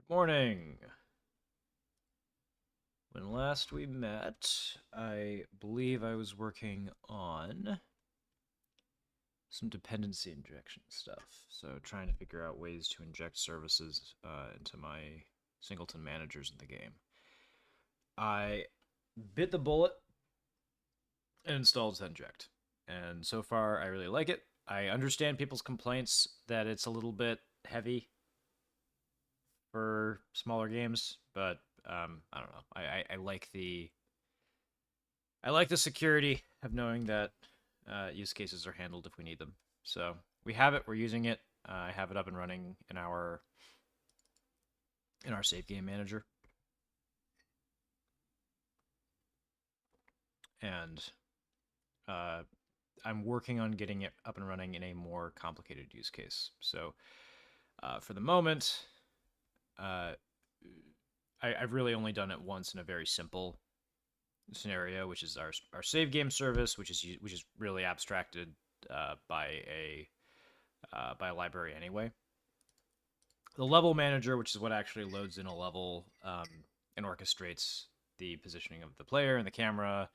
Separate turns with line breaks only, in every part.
Morning. When last we met, I believe I was working on some dependency injection stuff. So trying to figure out ways to inject services into my singleton managers in the game. I bit the bullet and installed Zenject. And so far, I really like it. I understand people's complaints that it's a little bit heavy for smaller games, but I don't know. I like the security of knowing that use cases are handled if we need them. So we have it. We're using it. I have it up and running in our save game manager, and uh, I'm working on getting it up and running in a more complicated use case. So for the moment, uh, I've really only done it once in a very simple scenario, which is our save game service, which is really abstracted by a library anyway. The level manager, which is what actually loads in a level and orchestrates the positioning of the player and the camera,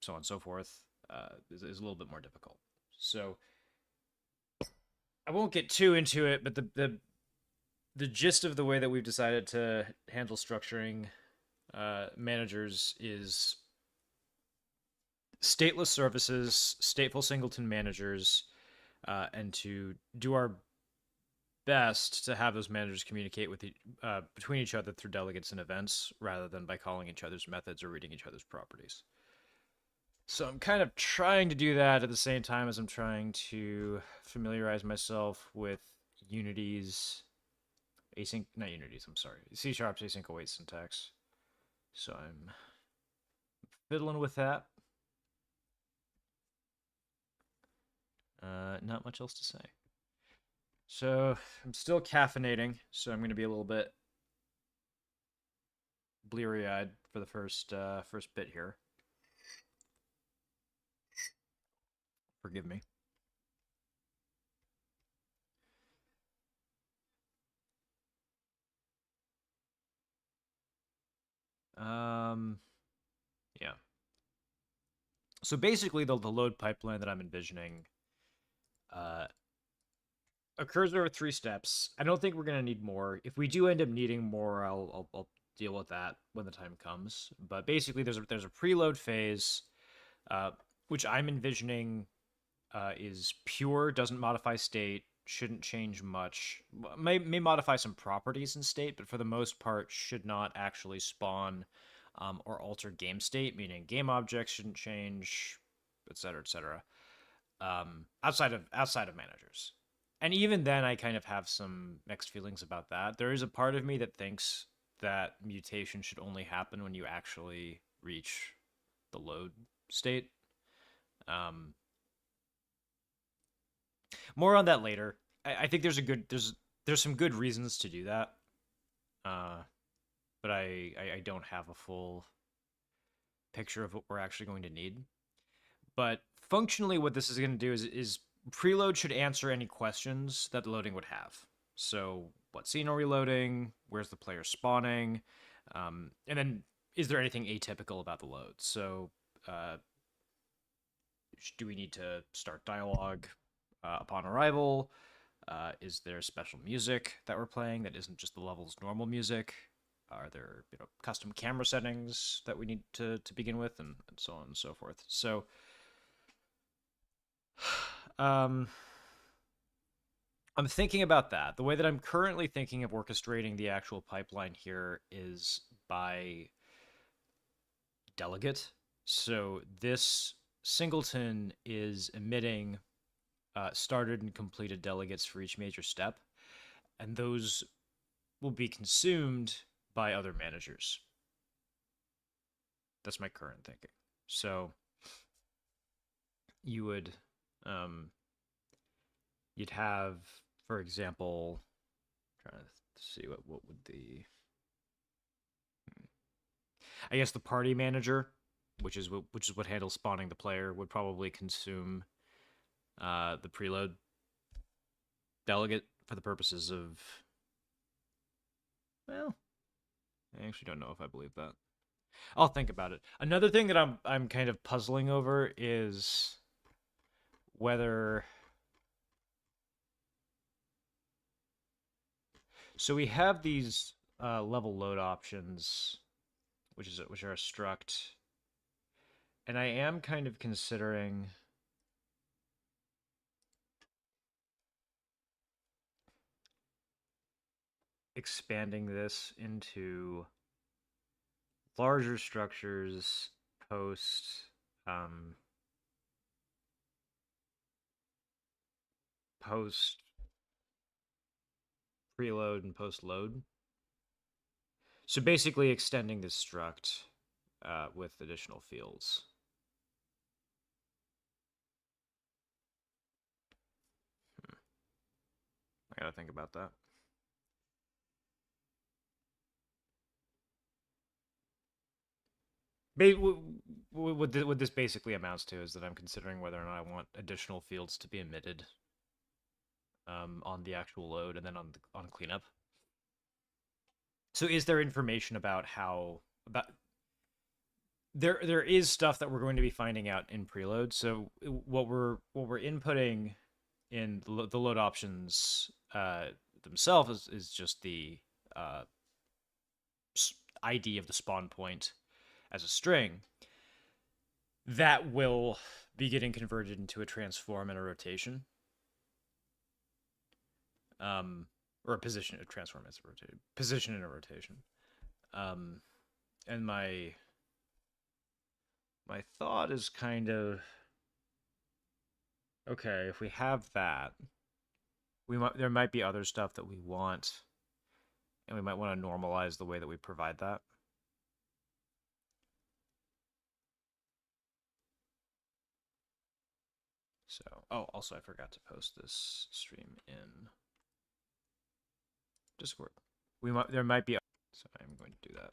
so on and so forth, is a little bit more difficult. So I won't get too into it, but the gist of the way that we've decided to handle structuring managers is stateless services, stateful singleton managers, and to do our best to have those managers communicate with between each other through delegates and events rather than by calling each other's methods or reading each other's properties. So I'm kind of trying to do that at the same time as I'm trying to familiarize myself with Unity's async, not Unity's, I'm sorry, C Sharp's async await syntax. So I'm fiddling with that. Not much else to say. So I'm still caffeinating, so I'm going to be a little bit bleary-eyed for the first bit here. Forgive me. Yeah. So basically, the load pipeline that I'm envisioning uh, occurs over 3 steps. I don't think we're gonna need more. If we do end up needing more, I'll deal with that when the time comes. But basically, there's a preload phase, which I'm envisioning is pure, doesn't modify state, shouldn't change much. May modify some properties in state, but for the most part, should not actually spawn or alter game state, meaning game objects shouldn't change, etc., etc. Outside of managers. And even then, I kind of have some mixed feelings about that. There is a part of me that thinks that mutation should only happen when you actually reach the load state. Um, More on that later. I think there's some good reasons to do that. Uh, but I don't have a full picture of what we're actually going to need. But functionally, what this is going to do is preload should answer any questions that the loading would have. So, what scene are we loading? Where's the player spawning? And then, is there anything atypical about the load? So, do we need to start dialogue upon arrival? Is there special music that we're playing that isn't just the level's normal music? Are there custom camera settings that we need to begin with, and so on and so forth? So, I'm thinking about that. The way that I'm currently thinking of orchestrating the actual pipeline here is by delegate. So this singleton is emitting started and completed delegates for each major step, and those will be consumed by other managers. That's my current thinking. So you would you'd have, for example, trying to see what would I guess the party manager, which is what handles spawning the player, would probably consume the preload delegate for the purposes of Well, I actually don't know if I believe that. I'll think about it. Another thing that I'm kind of puzzling over is whether, so we have these level load options, which are a struct, and I am kind of considering expanding this into larger structures post um, post preload and post load. So basically extending this struct with additional fields. I gotta think about that. What this basically amounts to is that I'm considering whether or not I want additional fields to be emitted on the actual load and then on cleanup. So is there information about how about there is stuff that we're going to be finding out in preload. So what we're inputting in the load options themselves is just the uh, ID of the spawn point as a string that will be getting converted into a transform and a rotation, or a position, a transform as a rotation, position and a rotation. Um, and my thought is kind of, okay, if we have that, there might be other stuff that we want, and we might want to normalize the way that we provide that. So, oh, also I forgot to post this stream in Discord. There might be, so I'm going to do that.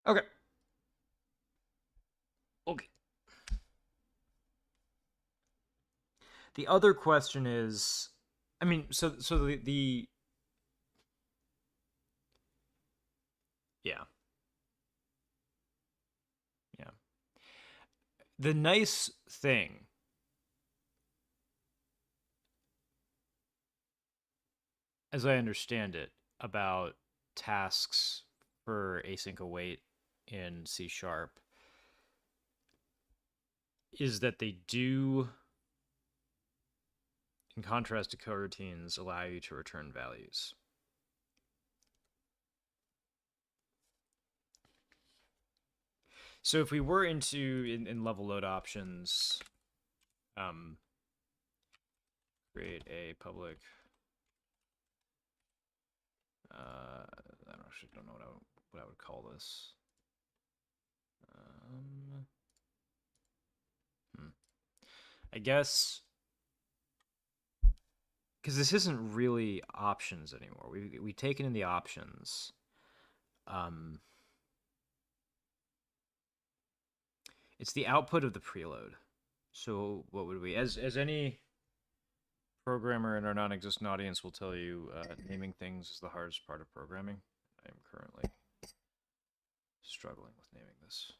Okay. Okay. The other question is, I mean, so the yeah, yeah. The nice thing, as I understand it, about tasks for async await in C# is that they do, in contrast to coroutines, allow you to return values. So if we were in level load options, create a public, I actually don't know what I would call this. I guess because this isn't really options anymore. We've taken in the options. It's the output of the preload. So what would we, as any programmer in our non-existent audience will tell you, naming things is the hardest part of programming. I am currently struggling with naming this.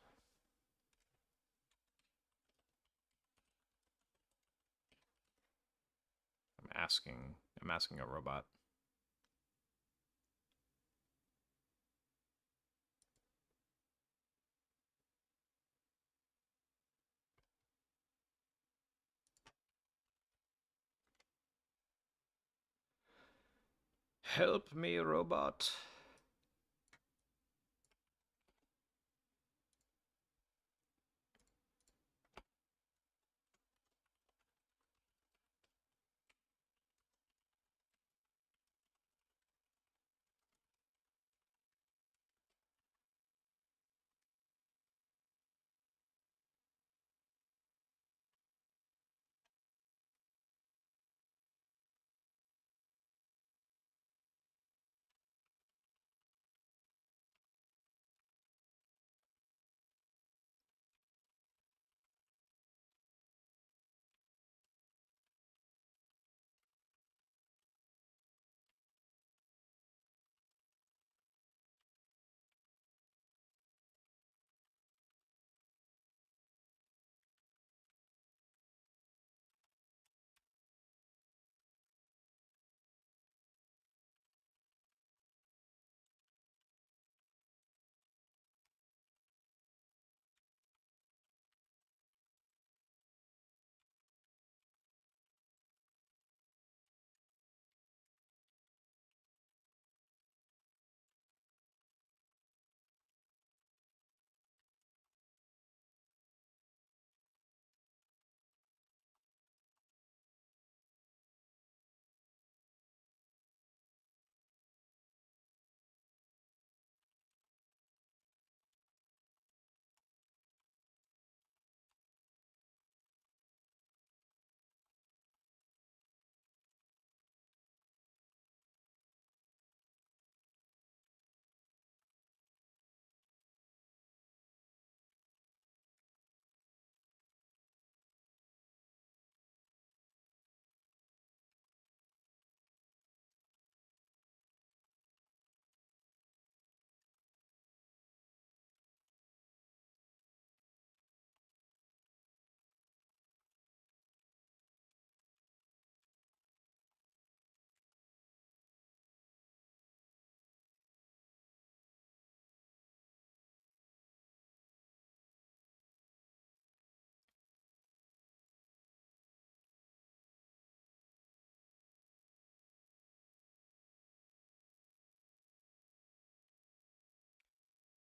I'm asking a robot. Help me, robot.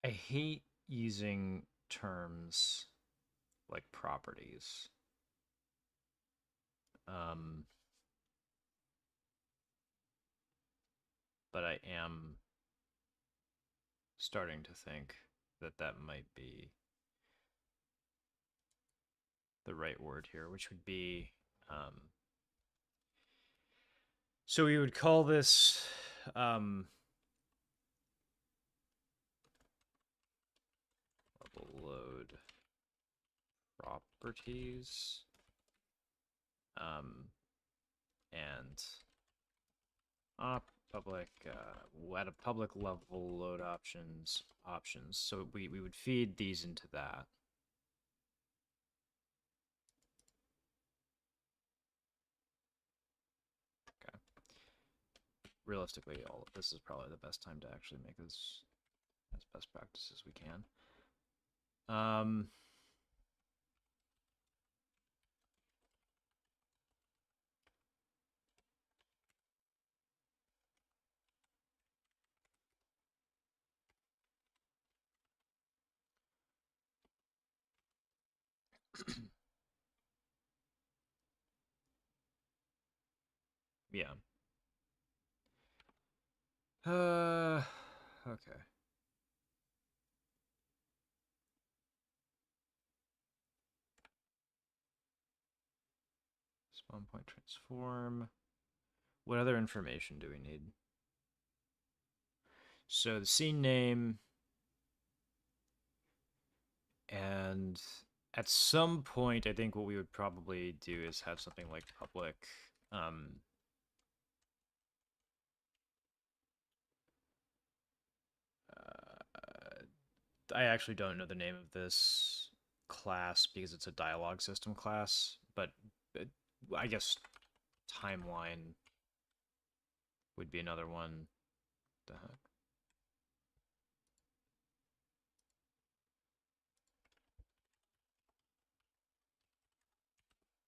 I hate using terms like properties. Um, but I am starting to think that that might be the right word here, which would be so we would call this level load properties and public at a public level load options. So we would feed these into that. Okay. Realistically, all of this is probably the best time to actually make this as best practice as we can. Yeah. Okay. Spawn point transform. What other information do we need? So the scene name, and at some point, I think what we would probably do is have something like public. I actually don't know the name of this class because it's a dialogue system class, but I guess timeline would be another one. The heck?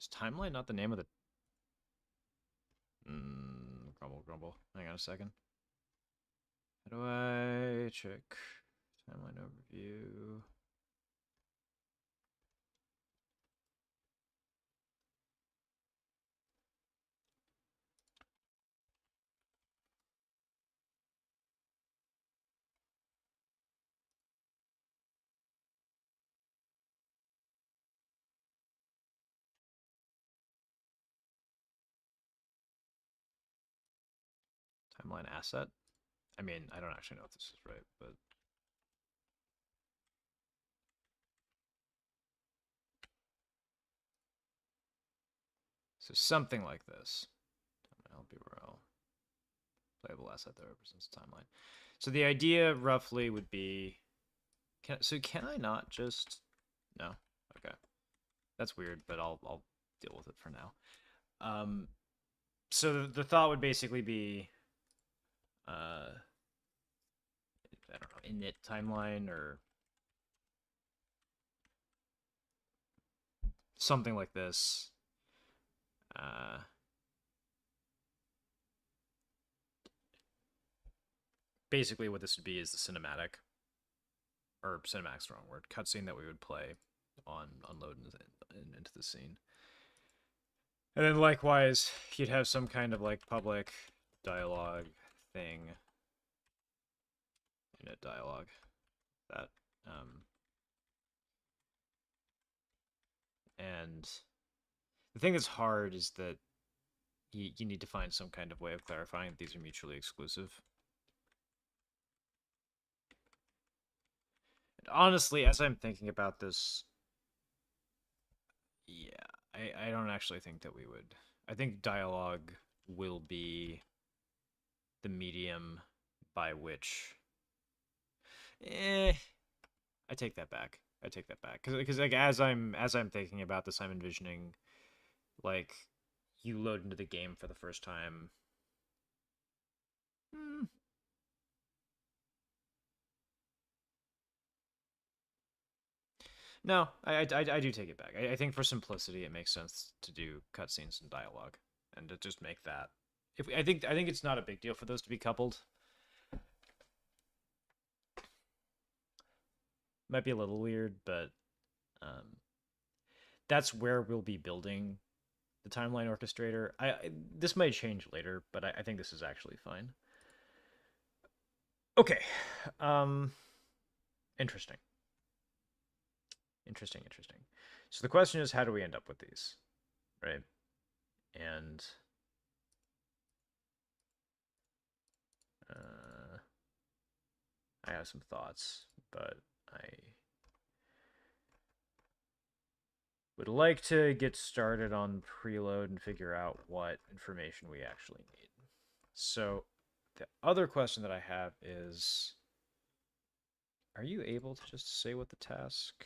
Is timeline not the name of the... grumble, grumble. Hang on a second. How do I check timeline overview? Timeline asset? I mean, I don't actually know if this is right, but... So something like this. LBRL. Playable asset that represents timeline. So the idea roughly would be... Can I not just... No? Okay. That's weird, but I'll deal with it for now. So the thought would basically be... I don't know, init timeline or something like this. Basically what this would be is the cinematic, or cinematic's the wrong word, cutscene that we would play on unload into the scene. And then likewise, you'd have some kind of like public dialogue thing in a dialogue that and the thing that's hard is that you need to find some kind of way of clarifying that these are mutually exclusive. And honestly, as I'm thinking about this, yeah, I don't actually think that we would. I think dialogue will be the medium by which... I take that back. I take that back because like as I'm thinking about this, I'm envisioning like you load into the game for the first time. No, I do take it back. I think for simplicity, it makes sense to do cutscenes and dialogue, and to just make that. If I think it's not a big deal for those to be coupled. Might be a little weird, but um, that's where we'll be building the timeline orchestrator. This might change later, but I think this is actually fine. Okay. Um, interesting. Interesting. So the question is, how do we end up with these, right? And uh, I have some thoughts, but I would like to get started on preload and figure out what information we actually need. So the other question that I have is, are you able to just say what the task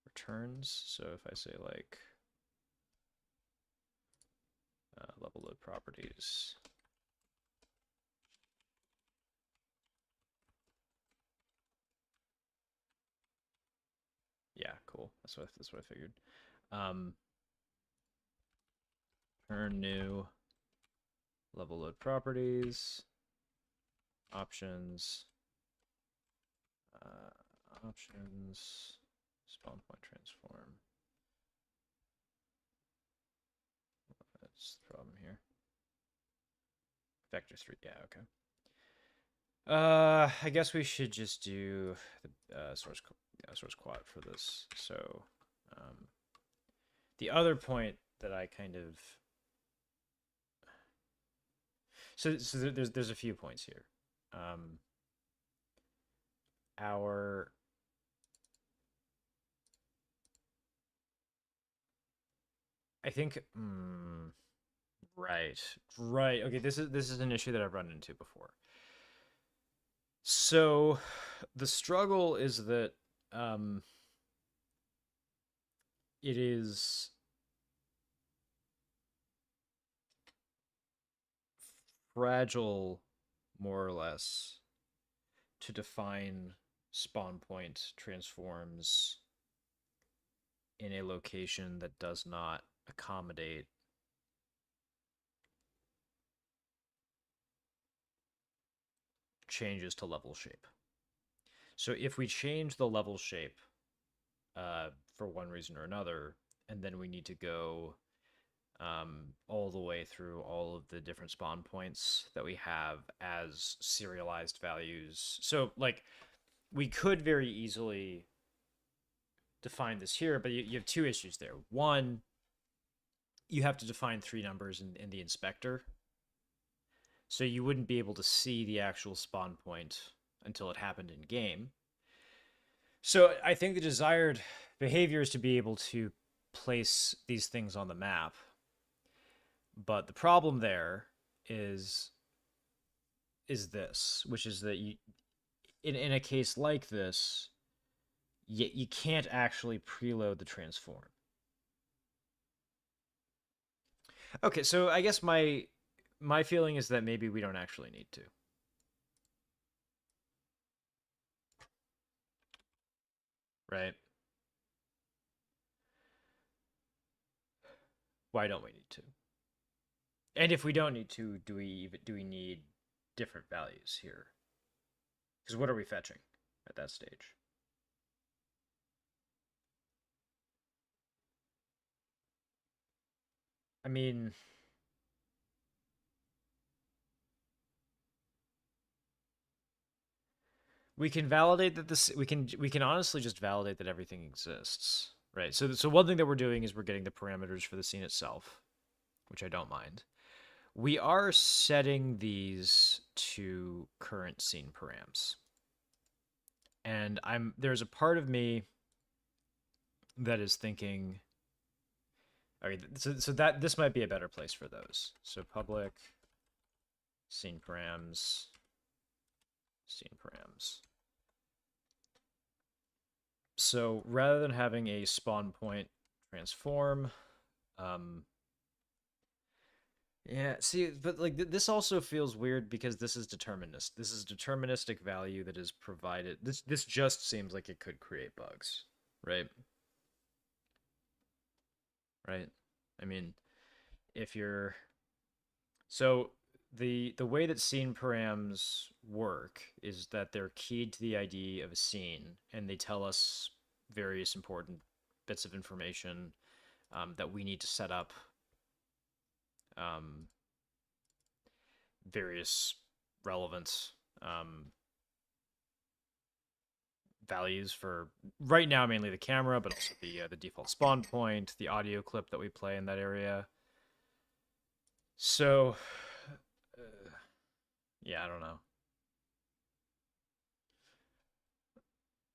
returns? So if I say like level load properties, yeah, cool. That's what I figured. Um, Turn new level load properties, options, options, spawn point transform. That's the problem here. Vector 3, yeah, okay. I guess we should just do the source quad for this. So, the other point that I kind of there's a few points here. Our I think right, right. Okay, this is an issue that I've run into before. So, the struggle is that um, it is fragile, more or less, to define spawn point transforms in a location that does not accommodate changes to level shape. So if we change the level shape for one reason or another, and then we need to go all the way through all of the different spawn points that we have as serialized values. So, like, we could very easily define this here, but you have two issues there. One, you have to define three numbers in the inspector. So you wouldn't be able to see the actual spawn point until it happened in game. So I think the desired behavior is to be able to place these things on the map. But the problem there is this, which is that in a case like this, you can't actually preload the transform. Okay, so I guess my feeling is that maybe we don't actually need to. Right? Why don't we need to? And if we don't need to, do we need different values here? Because what are we fetching at that stage? I mean, we can validate that this we can honestly just validate that everything exists, right? So one thing that we're doing is we're getting the parameters for the scene itself, which I don't mind. We are setting these to current scene params. And there's a part of me that is thinking, okay, so that this might be a better place for those. So public scene params, scene params. So rather than having a spawn point transform, yeah, see, but like this also feels weird because this is deterministic. This is deterministic value that is provided. This just seems like it could create bugs, right? Right. I mean, if you're so the way that scene params work is that they're keyed to the ID of a scene, and they tell us various important bits of information that we need to set up um, various relevant um, values for right now, mainly the camera, but also the default spawn point, the audio clip that we play in that area. So, yeah, I don't know.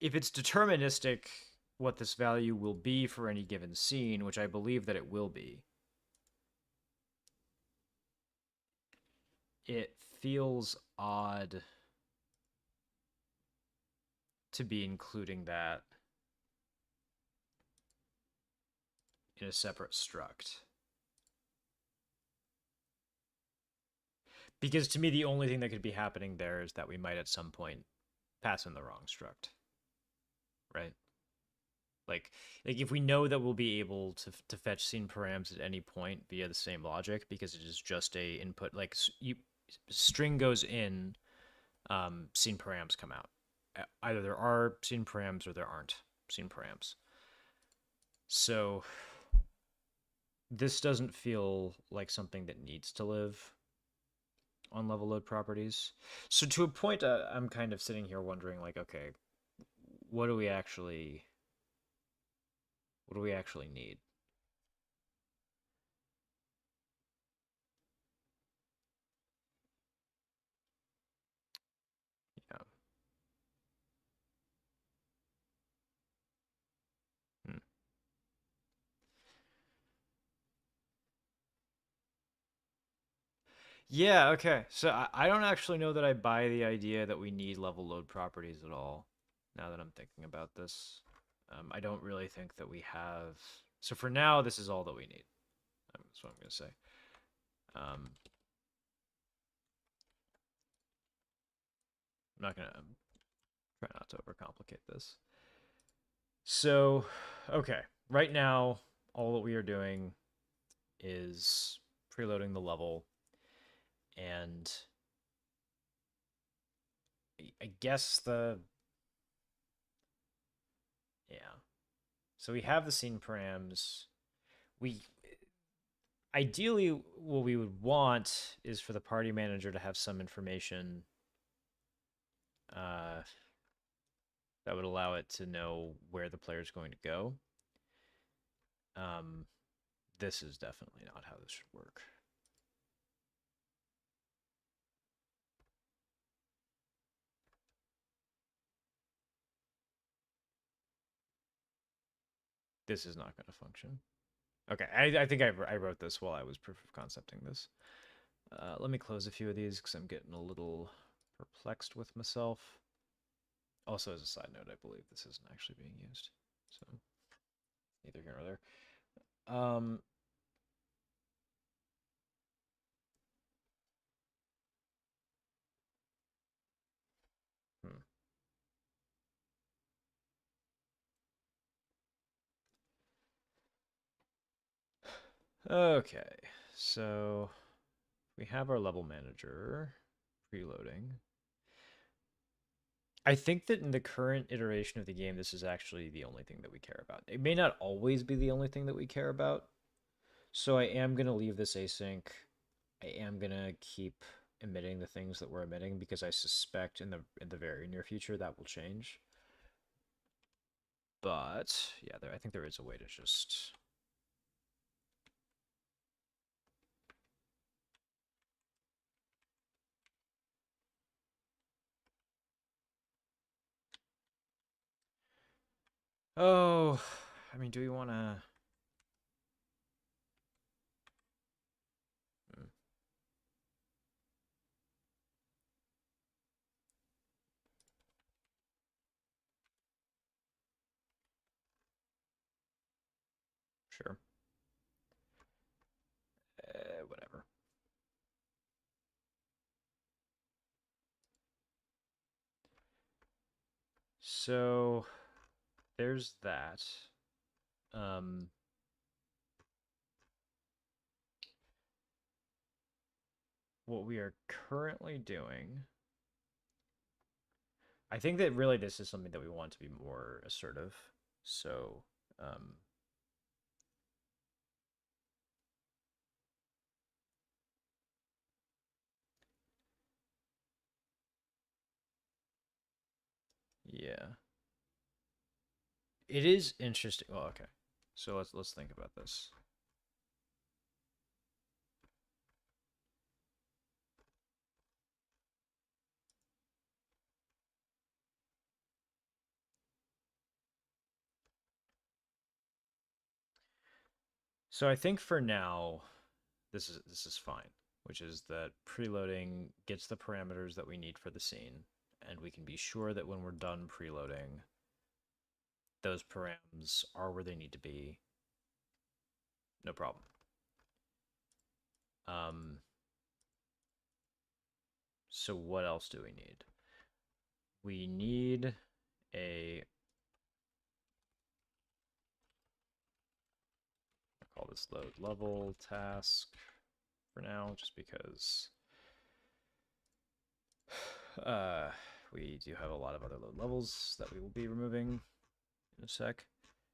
If it's deterministic what this value will be for any given scene, which I believe that it will be, it feels odd to be including that in a separate struct. Because to me, the only thing that could be happening there is that we might at some point pass in the wrong struct, right? Like if we know that we'll be able to fetch scene params at any point via the same logic because it is just a input, like you string goes in, scene params come out. Either there are scene params or there aren't scene params. So this doesn't feel like something that needs to live on level load properties. So to a point, I'm kind of sitting here wondering, like, okay, what do we actually need? Yeah. Hmm. Yeah, okay. So I don't actually know that I buy the idea that we need level load properties at all, now that I'm thinking about this. I don't really think that we have. So for now, this is all that we need. That's what I'm going to say. I'm not going to try not to overcomplicate this. So, okay. Right now, all that we are doing is preloading the level, and I guess yeah. So we have the scene params. We ideally what we would want is for the party manager to have some information uh, that would allow it to know where the player is going to go. Um, this is definitely not how this should work. This is not going to function. Okay, I think I wrote this while I was proof of concepting this. Let me close a few of these because I'm getting a little perplexed with myself. Also, as a side note, I believe this isn't actually being used. So, neither here nor there. Hmm. Okay, so we have our level manager preloading. I think that in the current iteration of the game, this is actually the only thing that we care about. It may not always be the only thing that we care about. So I am going to leave this async. I am going to keep emitting the things that we're emitting because I suspect in the very near future that will change. But yeah, I think there is a way to just oh, I mean, do we want to? Sure. Whatever. So there's that. Um, what we are currently doing, I think that really this is something that we want to be more assertive. So, um, yeah, it is interesting. Well, okay, so let's think about this. So I think for now, this is fine, which is that preloading gets the parameters that we need for the scene, and we can be sure that when we're done preloading, those params are where they need to be. No problem. So what else do we need? We need a, I'll call this load level task for now, just because we do have a lot of other load levels that we will be removing in a sec.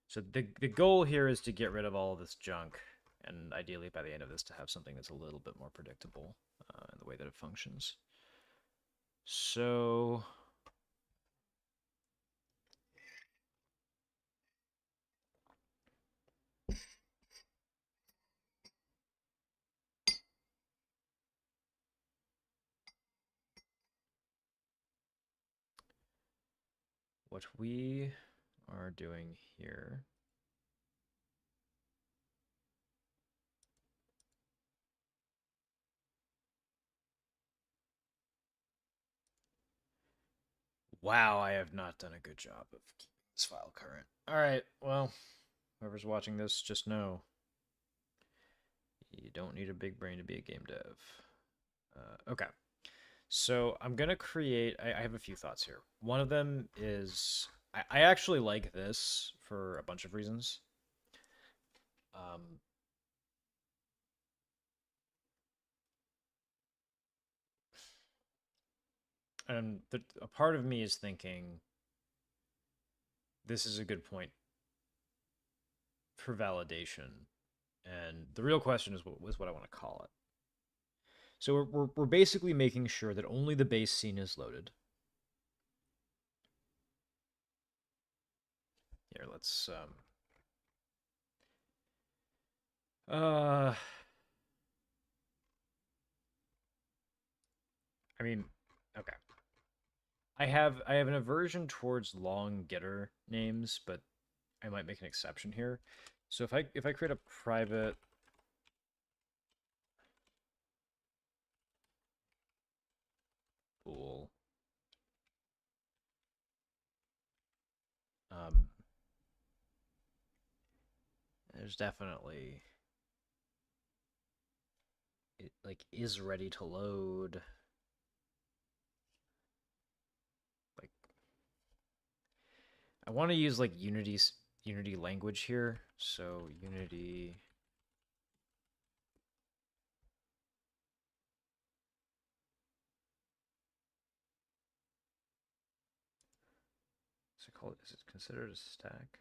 So the goal here is to get rid of all of this junk, and ideally by the end of this to have something that's a little bit more predictable in the way that it functions. So what we are doing here wow, I have not done a good job of keeping this file current. All right, well, whoever's watching this, just know you don't need a big brain to be a game dev. Okay, so I'm gonna create. I have a few thoughts here. One of them is I actually like this for a bunch of reasons. Um, and a part of me is thinking this is a good point for validation, and the real question is what I want to call it. So we're basically making sure that only the base scene is loaded. Here, let's uh I mean, okay. I have an aversion towards long getter names, but I might make an exception here. So if I create a private pool, um, there's definitely it like is ready to load. Like I want to use like Unity language here. So Unity. Is it called? Is it considered a stack?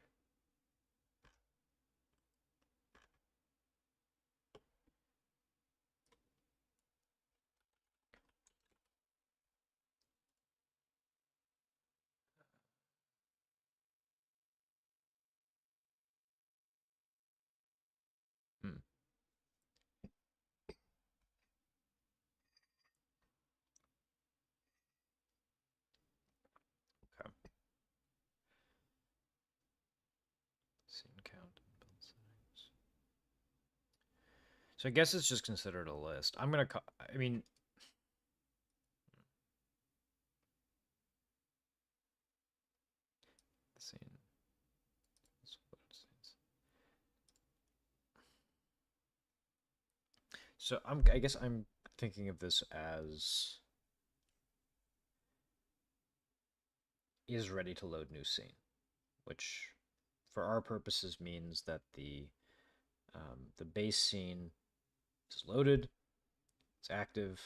Hmm. Okay. Scene count, build settings. So I guess it's just considered a list. I'm gonna. I mean, the scene. So I guess I'm thinking of this as is ready to load new scene, which for our purposes means that the base scene is loaded, it's active,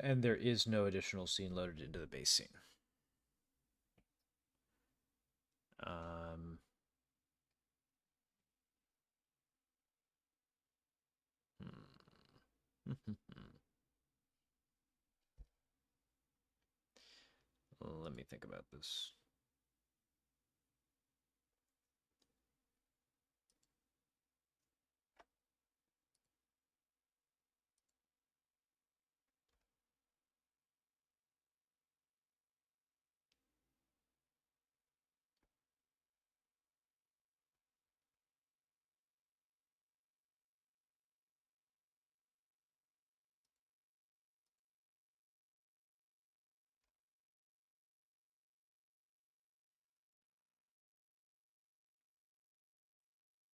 And there is no additional scene loaded into the base scene. Um, Let me think about this.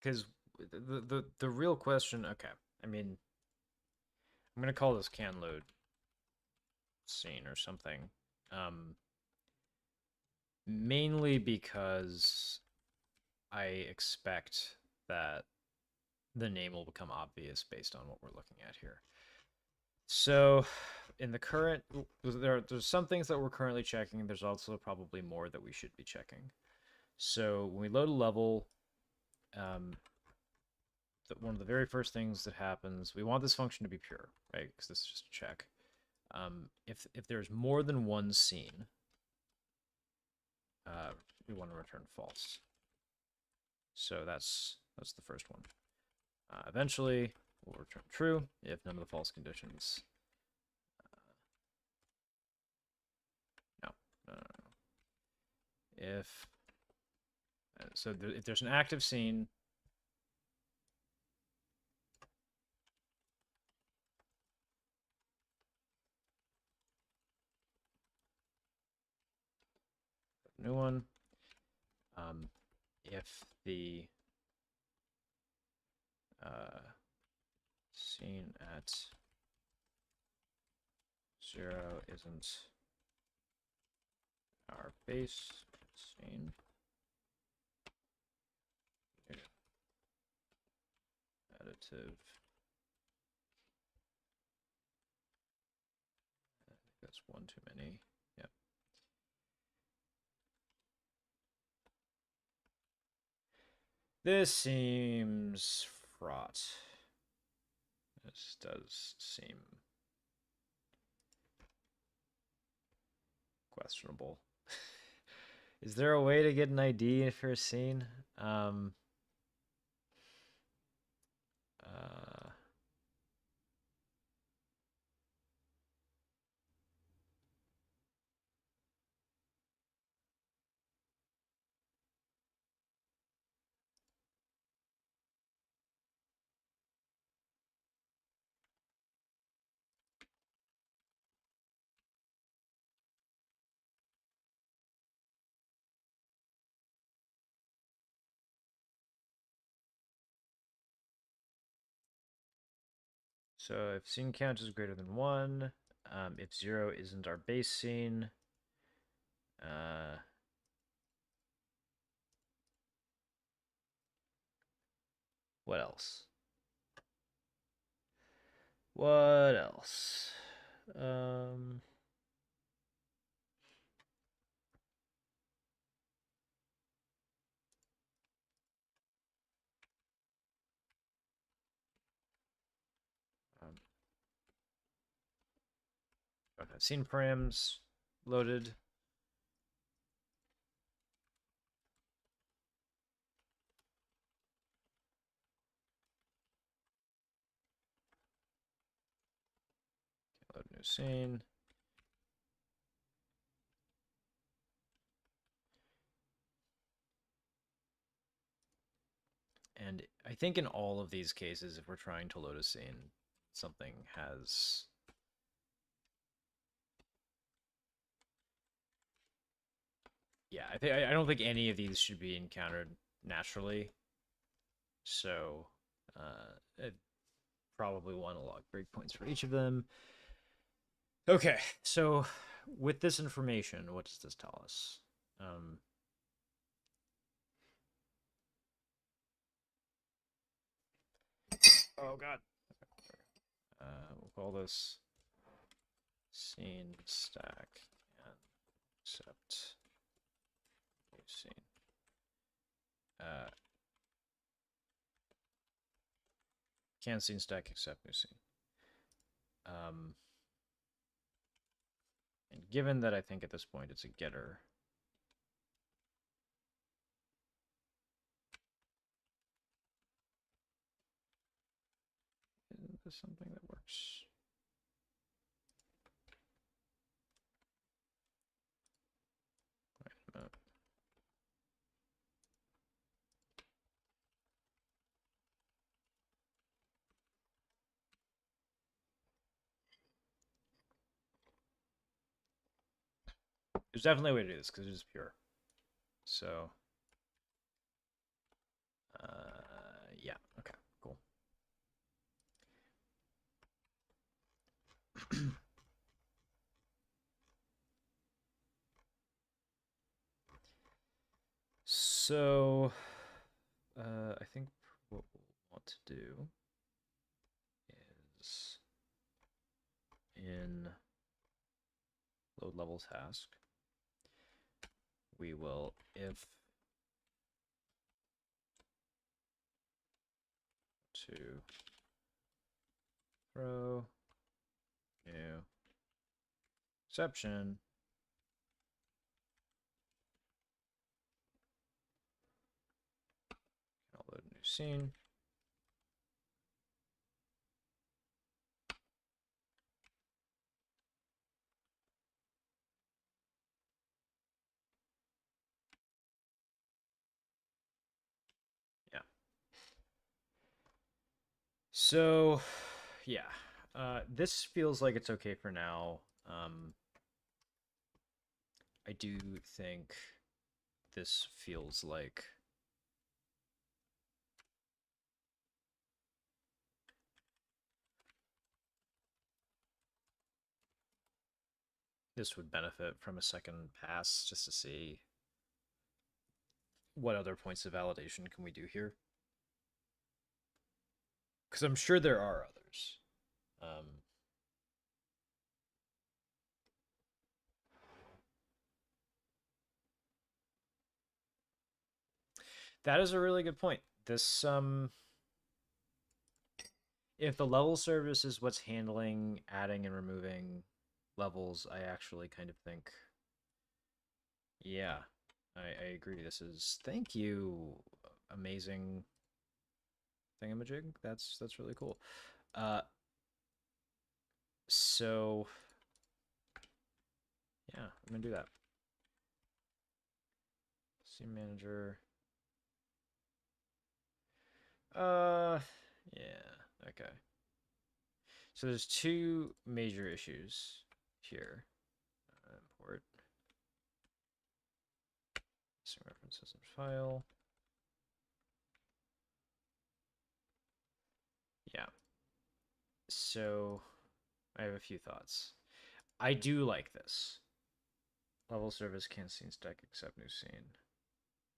Because the real question, okay, I mean, I'm gonna call this can load scene or something. Mainly because I expect that the name will become obvious based on what we're looking at here. So, in the current, there's some things that we're currently checking. There's also probably more that we should be checking. So when we load a level, one of the very first things that happens, we want this function to be pure, right? Because this is just a check. If there's more than one scene, we want to return false. So that's the first one. Eventually, we'll return true if none of the false conditions. No. If if there's an active scene, new one. If the scene at 0 isn't our base scene, additive. I think that's one too many. Yep. This seems fraught. This does seem questionable. Is there a way to get an ID for a scene? So if scene count is greater than 1, if 0 isn't our base scene, what else? What else? Don't have scene params loaded. Load new scene. And I think in all of these cases, if we're trying to load a scene, something has... Yeah, I don't think any of these should be encountered naturally. So, I probably want to log breakpoints for each of them. Okay, so with this information, what does this tell us? Oh god. We'll call this scene stack and accept new scene. Can scene stack accept new scene. And given that I think at this point it's a getter, isn't this something that works? Wait a minute. There's definitely a way to do this because it is pure. So, yeah, okay, cool. So, I think what we'll want to do is in load level task, we will if to throw new exception I'll load a new scene. Yeah. So, yeah. This feels like it's okay for now. I do think this feels like this would benefit from a second pass just to see what other points of validation can we do here. Because I'm sure there are others. That is a really good point. This if the level service is what's handling adding and removing levels, I actually kind of think, yeah, I agree. This is, thank you, amazing thingamajig. That's really cool. So yeah, I'm gonna do that. Scene manager. Yeah, okay. So there's two major issues here. Import missing reference systems file. Yeah. So I have a few thoughts. I do like this. Level service can't scene stack except new scene.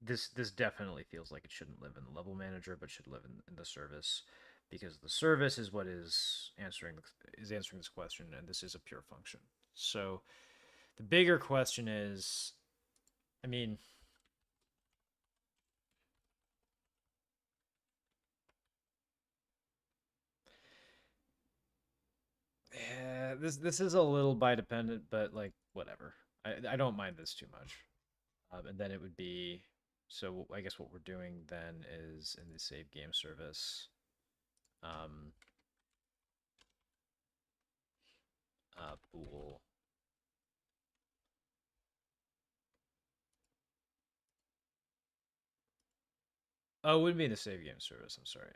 This definitely feels like it shouldn't live in the level manager, but should live in the service, because the service is what is answering this question, and this is a pure function. So the bigger question is, I mean, this is a little by dependent, but like whatever. I don't mind this too much. And then it would be, so I guess what we're doing then is in the save game service. Bool. Oh, it wouldn't be in the save game service. I'm sorry.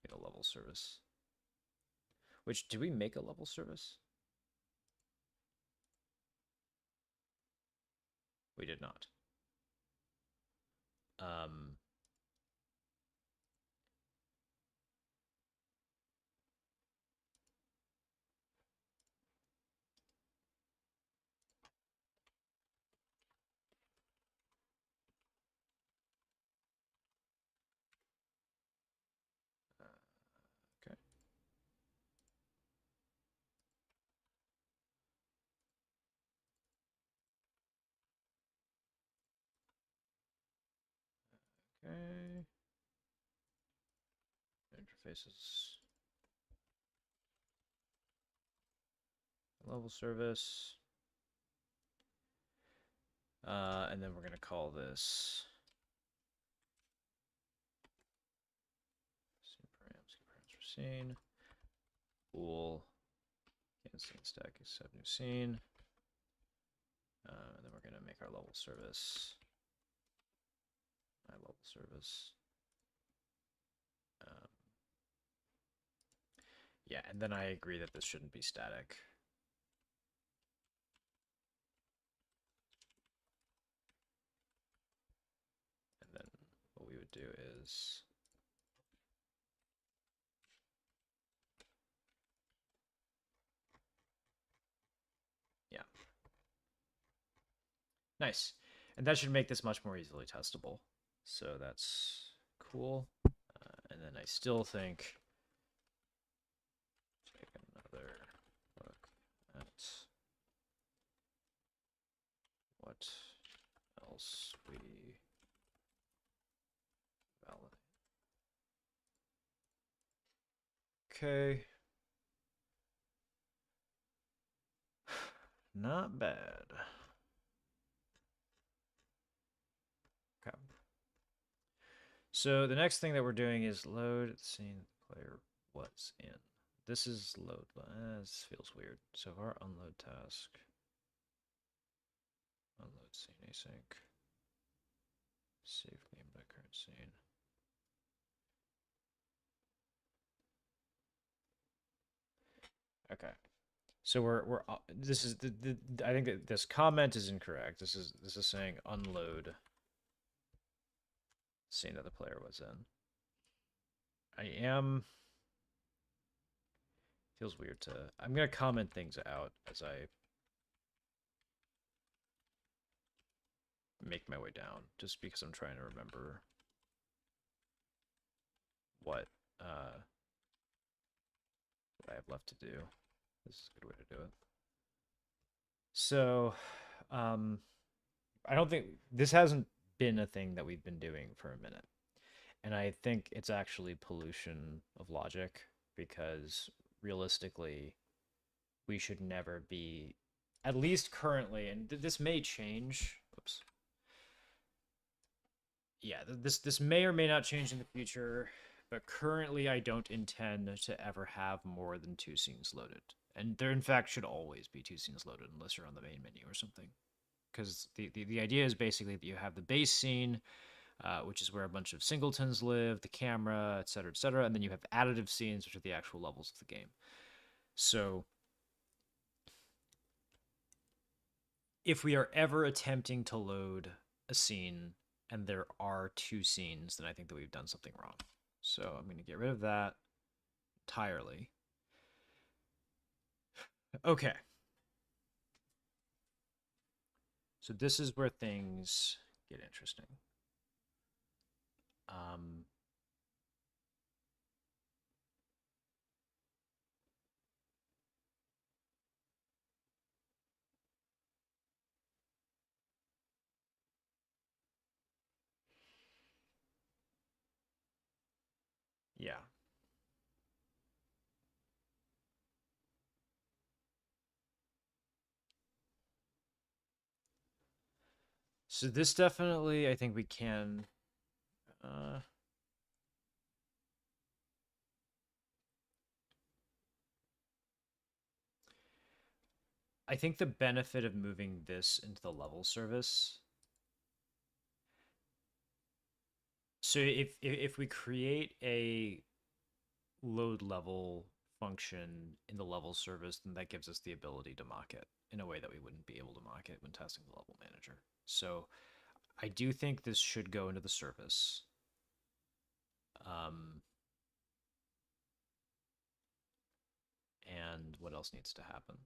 We a level service. Which, do we make a level service? We did not. Um, okay. Okay. Interfaces. Level service. And then we're going to call this params for scene. Bool. Scene stack except new scene. And then we're going to make our level service. My level service. Yeah, and then I agree that this shouldn't be static. And then what we would do is yeah. Nice. And that should make this much more easily testable. So that's cool. And then I still think take another look at what else we validate. Okay. Not bad. Okay. So the next thing that we're doing is load scene the player was in. This is load. This feels weird. So our unload task. Unload scene async. Save game by current scene. Okay. So we're this is the I think that this comment is incorrect. This is saying unload scene that the player was in. Feels weird to I'm gonna comment things out as I make my way down, just because I'm trying to remember what I have left to do. This is a good way to do it. So, I don't think this hasn't been a thing that we've been doing for a minute. And I think it's actually pollution of logic because realistically, we should never be, at least currently, and this may change. Oops. Yeah, this may or may not change in the future, but currently I don't intend to ever have more than 2 scenes loaded. And there, in fact, should always be 2 scenes loaded unless you're on the main menu or something. Because the idea is basically that you have the base scene, which is where a bunch of singletons live, the camera, etc., and then you have additive scenes, which are the actual levels of the game. So if we are ever attempting to load a scene and there are 2 scenes, then I think that we've done something wrong. So I'm going to get rid of that entirely. Okay. So this is where things get interesting. Yeah. So this definitely, I think we can. I think the benefit of moving this into the level service. So if we create a load level function in the level service, then that gives us the ability to mock it in a way that we wouldn't be able to mock it when testing the level manager. So I do think this should go into the service. And what else needs to happen?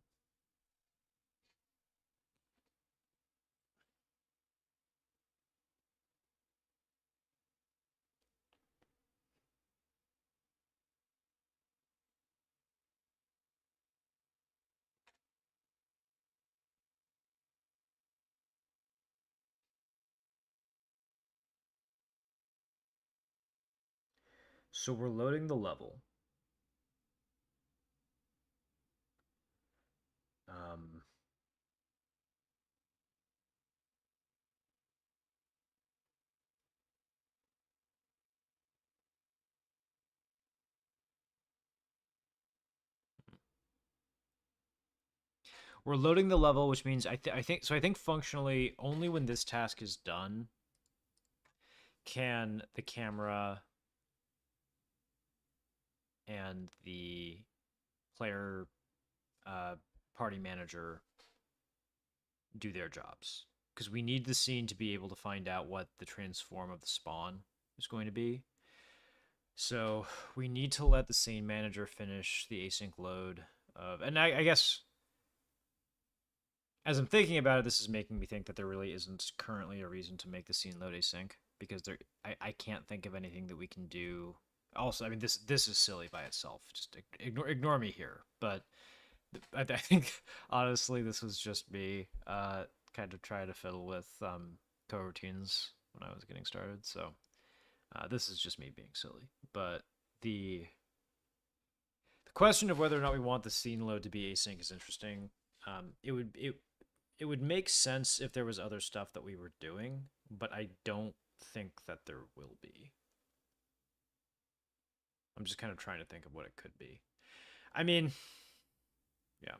So we're loading the level. Um, we're loading the level, which means I think functionally only when this task is done can the camera and the player uh, party manager do their jobs, because we need the scene to be able to find out what the transform of the spawn is going to be. So we need to let the scene manager finish the async load of, and I guess as I'm thinking about it, this is making me think that there really isn't currently a reason to make the scene load async, because I can't think of anything that we can do. Also, I mean, this is silly by itself. Just ignore me here. But I think honestly, this was just me kind of trying to fiddle with coroutines when I was getting started. So this is just me being silly. But the question of whether or not we want the scene load to be async is interesting. It would make sense if there was other stuff that we were doing, but I don't think that there will be. I'm just kind of trying to think of what it could be. I mean, yeah.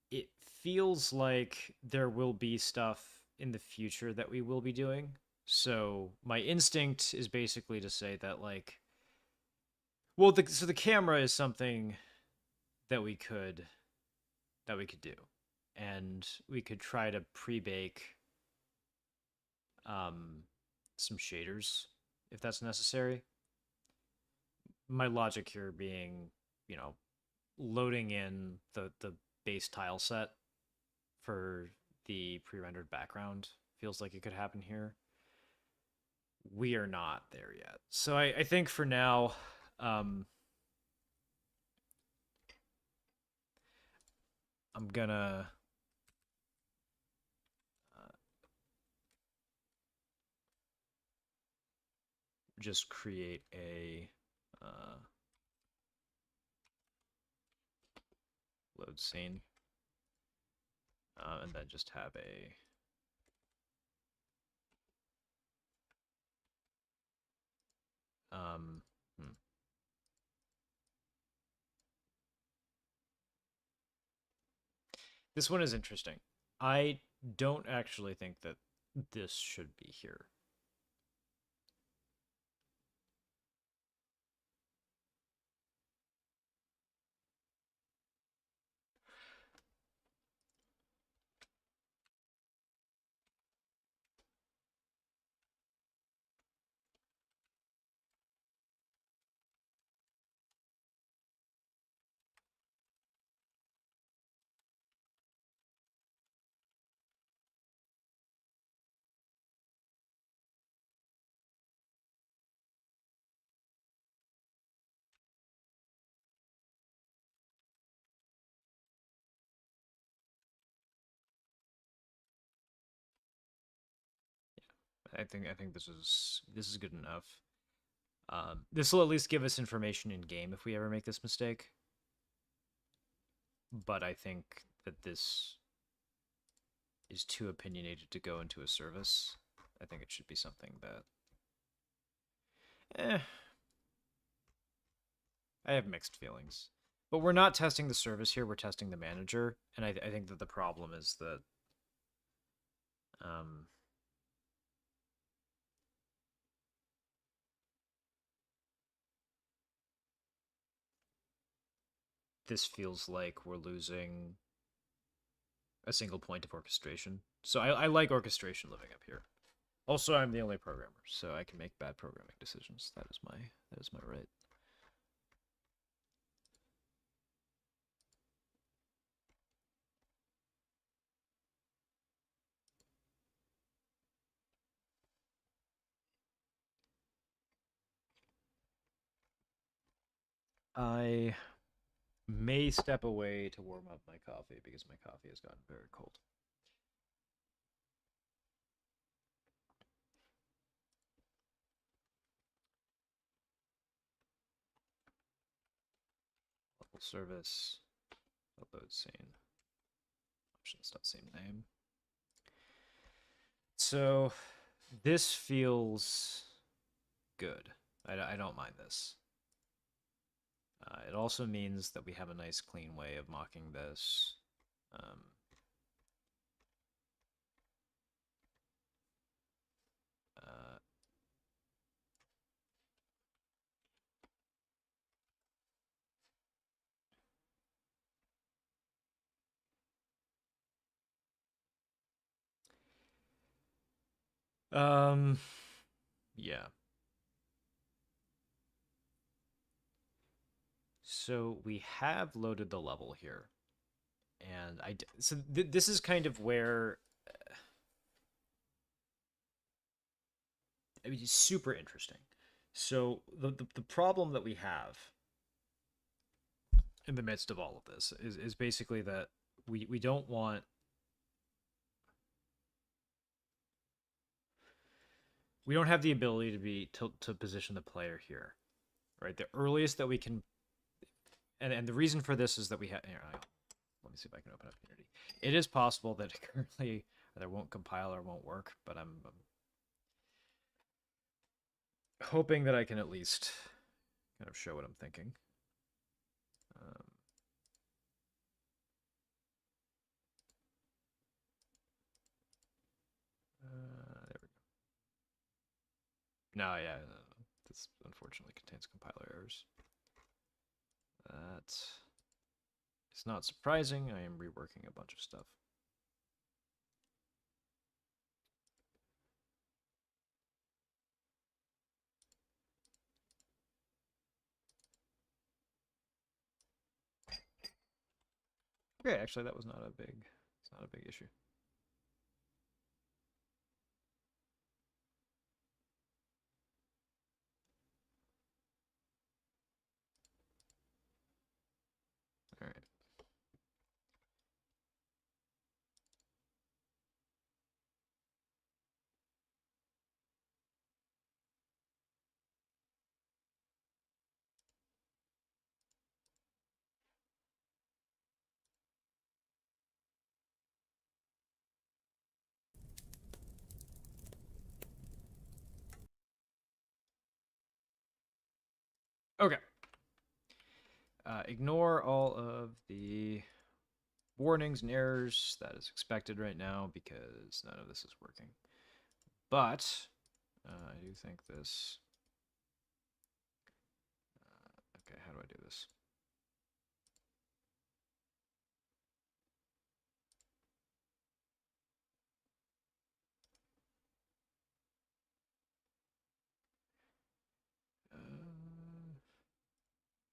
It feels like there will be stuff in the future that we will be doing. So my instinct is basically to say that like, well, so the camera is something that we could do, and we could try to pre-bake um, some shaders if that's necessary. My logic here being, you know, loading in the base tile set for the pre-rendered background feels like it could happen here. We are not there yet, so I think for now, um, I'm gonna just create a load scene, and then just have a um, hmm. This one is interesting. I don't actually think that this should be here. I think this is good enough. This will at least give us information in game if we ever make this mistake. But I think that this is too opinionated to go into a service. I think it should be something that, I have mixed feelings. But we're not testing the service here. We're testing the manager, and I think that the problem is that um, this feels like we're losing a single point of orchestration. So I like orchestration living up here. Also, I'm the only programmer, so I can make bad programming decisions. That is my right. I may step away to warm up my coffee because my coffee has gotten very cold. Full service. Upload scene. Options, not same name. So this feels good. I don't mind this. It also means that we have a nice clean way of mocking this. Uh, yeah. So we have loaded the level here. And so this is kind of where I mean, it's super interesting. So the problem that we have in the midst of all of this is basically that we don't want we don't have the ability to position the player here, right? The earliest that we can, and the reason for this is that we have. Let me see if I can open up Unity. It is possible that it currently either won't compile or won't work, but I'm hoping that I can at least kind of show what I'm thinking. There we go. No, yeah, this unfortunately contains compiler errors. That is not surprising. I am reworking a bunch of stuff. Okay, actually, that was not a big. It's not a big issue. All right. Okay. Ignore all of the warnings and errors. That is expected right now because none of this is working. But I do think this. Okay, how do I do this?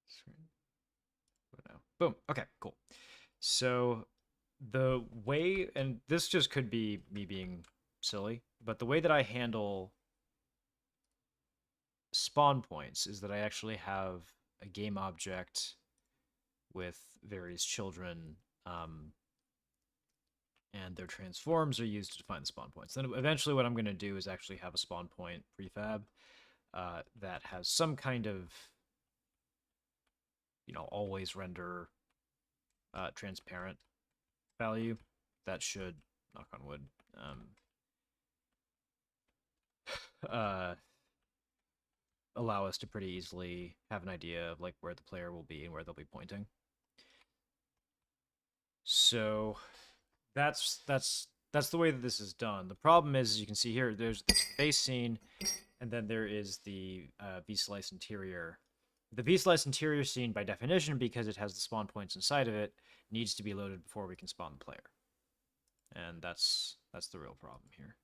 Screen. Now. Boom. Okay, cool. So the way, and this just could be me being silly, but the way that I handle spawn points is that I actually have a game object with various children, and their transforms are used to define the spawn points. Then eventually what I'm going to do is actually have a spawn point prefab that has some kind of, always render transparent value. That should, knock on wood, allow us to pretty easily have an idea of like where the player will be and where they'll be pointing. So that's the way that this is done. The problem is, as you can see here, there's this base scene, and then there is the V-slice interior. The V-slice interior scene, by definition, because it has the spawn points inside of it, needs to be loaded before we can spawn the player, and that's the real problem here.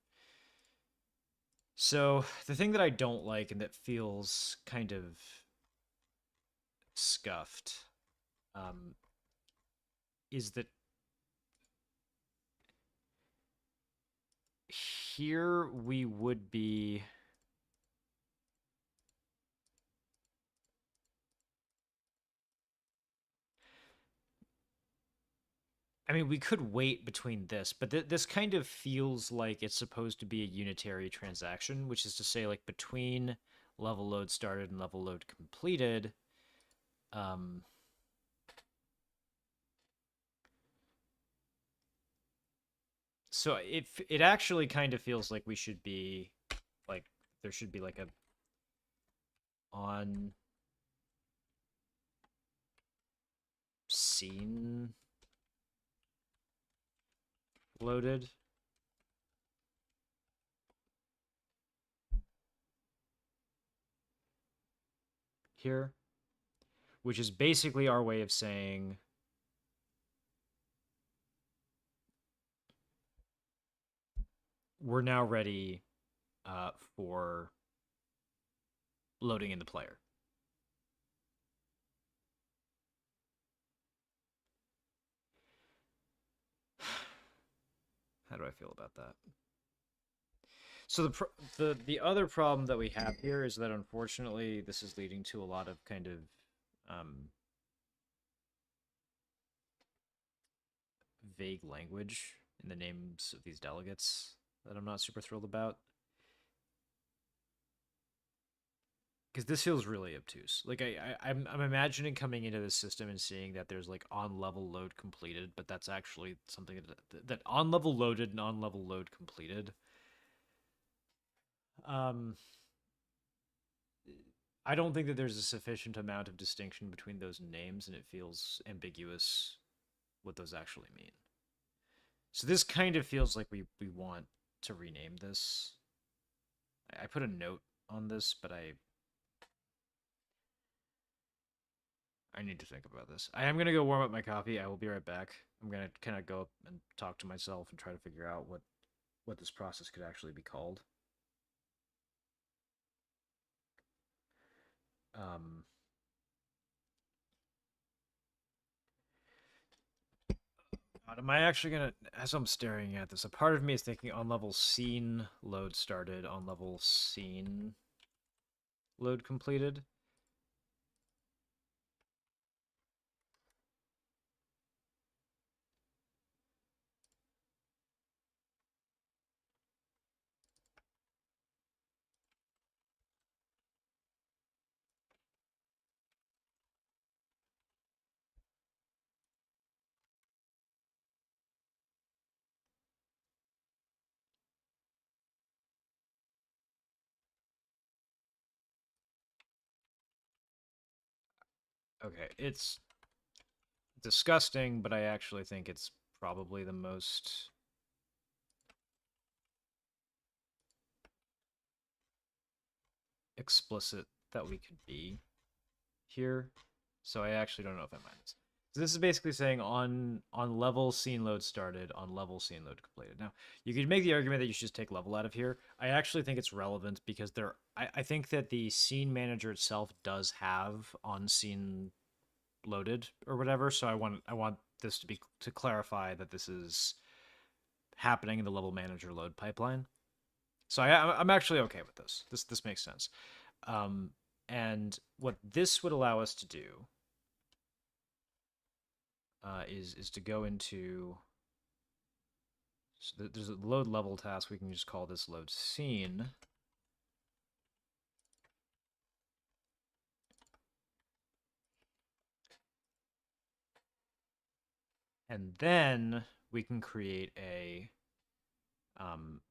So the thing that I don't like and that feels kind of scuffed is that here we would be I mean, we could wait between this, but this kind of feels like it's supposed to be a unitary transaction, which is to say, like, between level load started and level load completed, So it actually kind of feels like we should be like there should be like a on scene loaded here, which is basically our way of saying we're now ready for loading in the player. How do I feel about that? So the other problem that we have here is that unfortunately this is leading to a lot of kind of vague language in the names of these delegates that I'm not super thrilled about. Because this feels really obtuse. Like I'm imagining coming into this system and seeing that there's like on level load completed, but that's actually something that on level loaded and on level load completed. Um, I don't think that there's a sufficient amount of distinction between those names, and it feels ambiguous what those actually mean. So this kind of feels like we want to rename this. I put a note on this, but I need to think about this. I am gonna go warm up my coffee. I will be right back. I'm gonna kind of go up and talk to myself and try to figure out what this process could actually be called. Um, God, am I actually gonna? As I'm staring at this, a part of me is thinking on level scene load started, on level scene load completed. Okay, it's disgusting, but I actually think it's probably the most explicit that we could be here. So I actually don't know if I mind this. So this is basically saying on level scene load started, on level scene load completed. Now you could make the argument that you should just take level out of here. I actually think it's relevant because I think that the scene manager itself does have on scene loaded or whatever. So I want this to be to clarify that this is happening in the level manager load pipeline. So I'm actually okay with this. This makes sense. Um, and what this would allow us to do is to go into so there's a load level task. We can just call this load scene. And then we can create a um,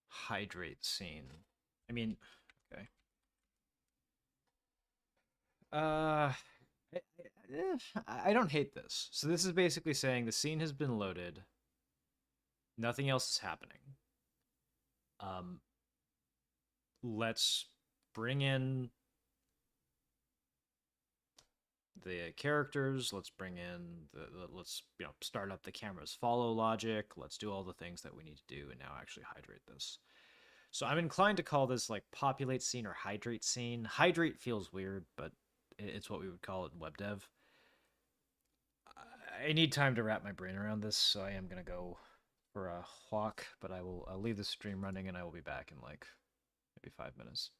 hydrate scene. I mean, okay. Uh, I don't hate this. So this is basically saying the scene has been loaded. Nothing else is happening. Um, let's bring in the characters. Let's bring in let's start up the camera's follow logic. Let's do all the things that we need to do, and now actually hydrate this. So I'm inclined to call this like populate scene or hydrate scene. Hydrate feels weird, but it's what we would call it in web dev. I need time to wrap my brain around this, so I am gonna go for a walk. But I'll leave the stream running, and I will be back in like maybe 5 minutes.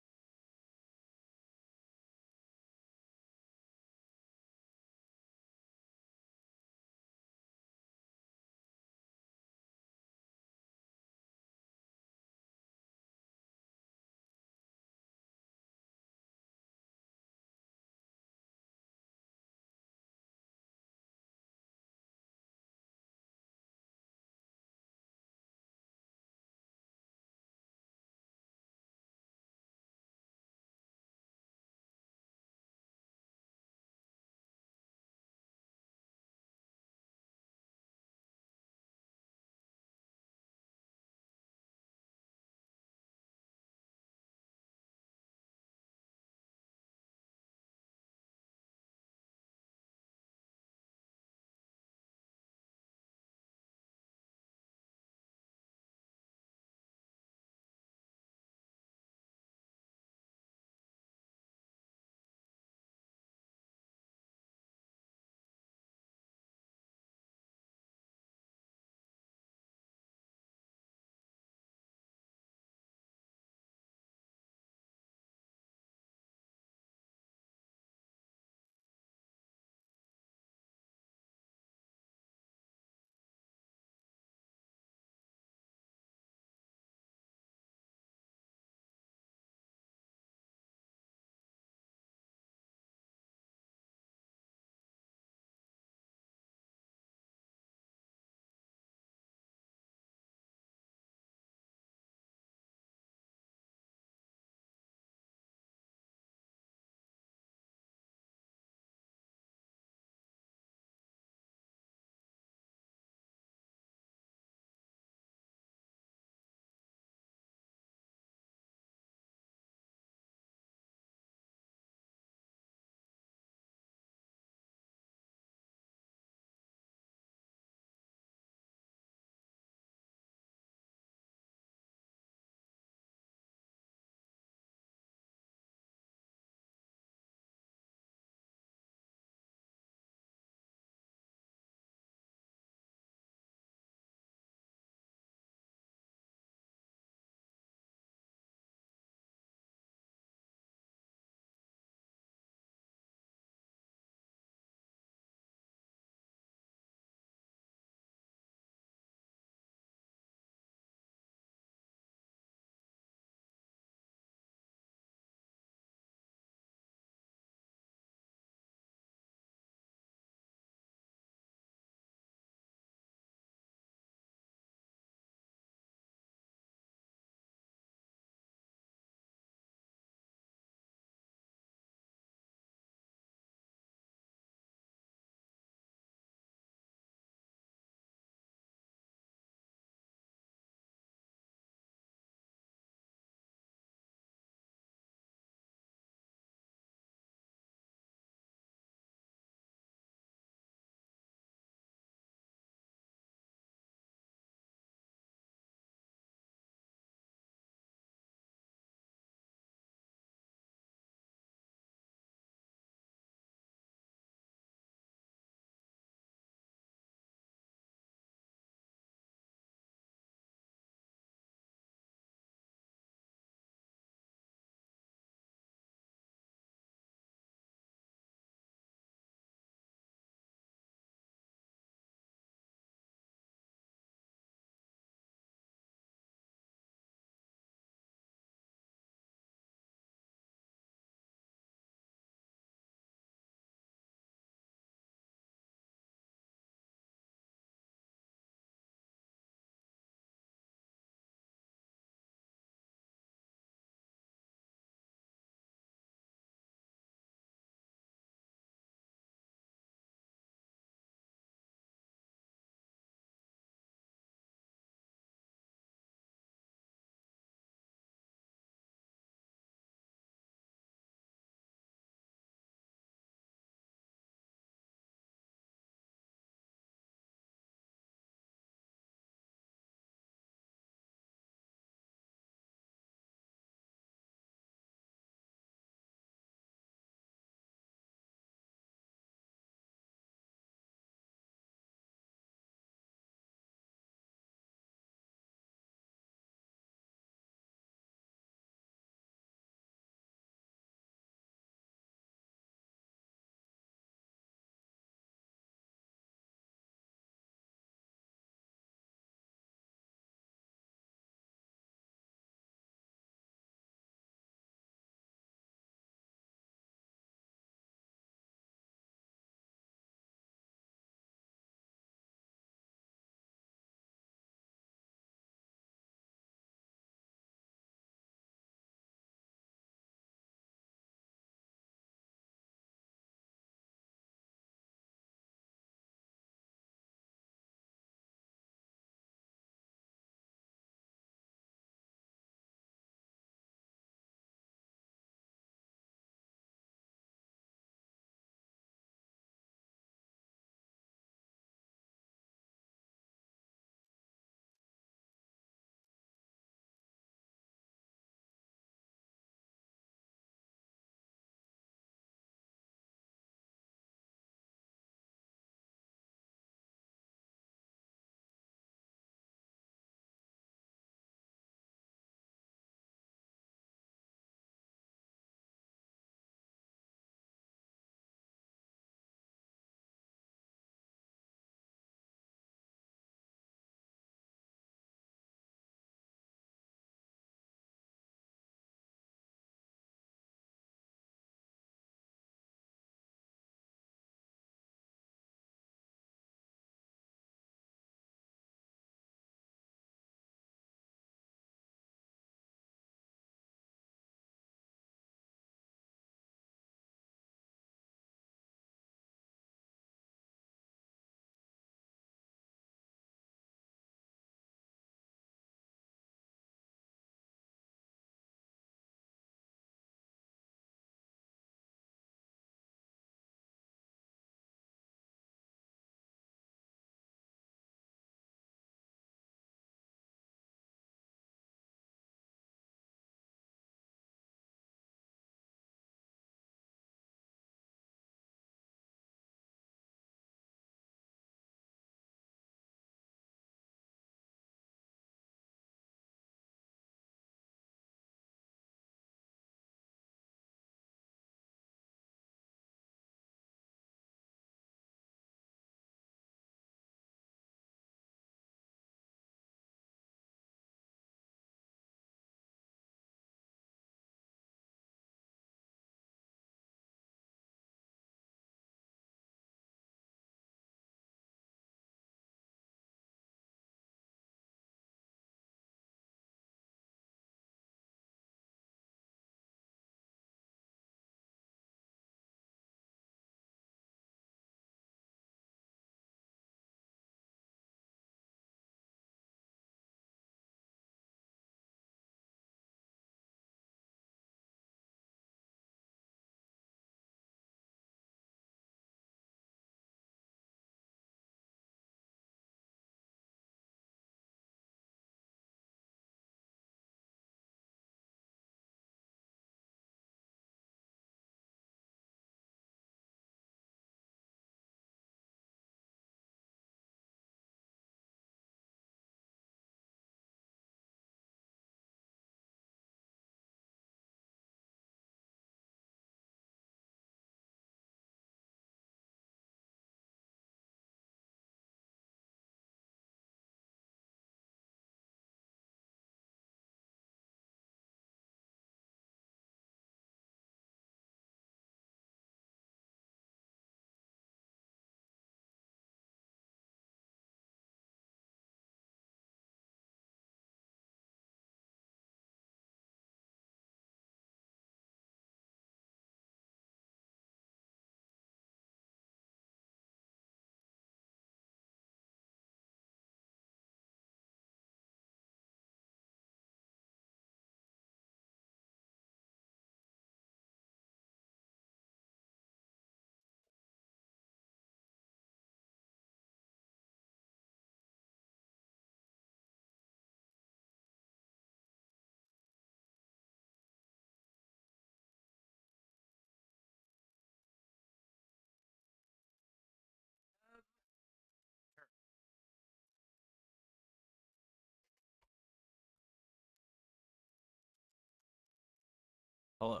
Hello.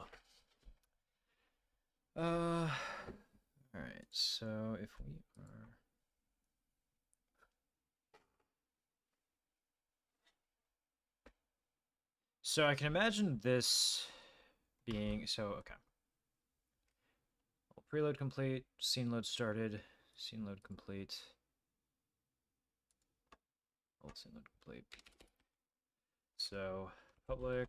All right. So if we are, so I can imagine this being okay. Preload complete. Scene load started. Scene load complete. Old scene load complete. So public.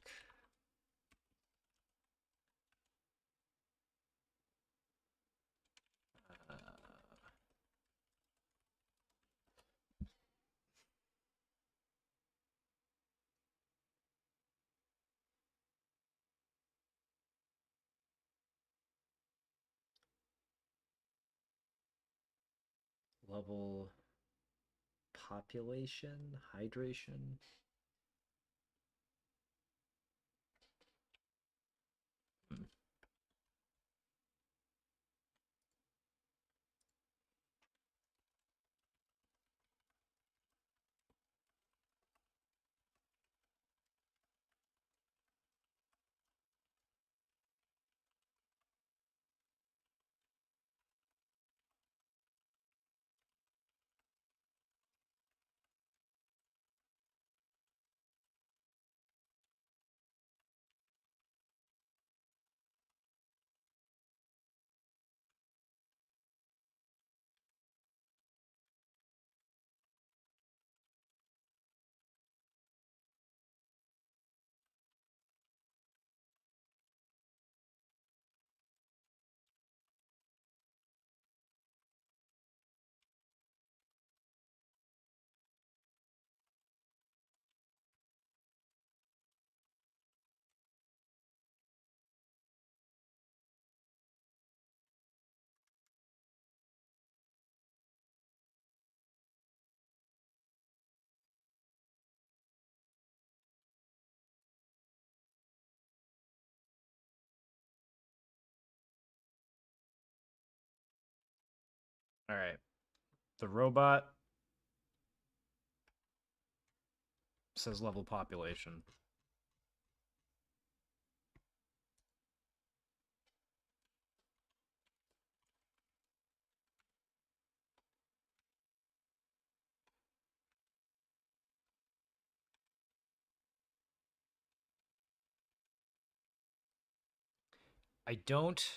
Level population hydration. Hmm. All right. The robot says level population. I don't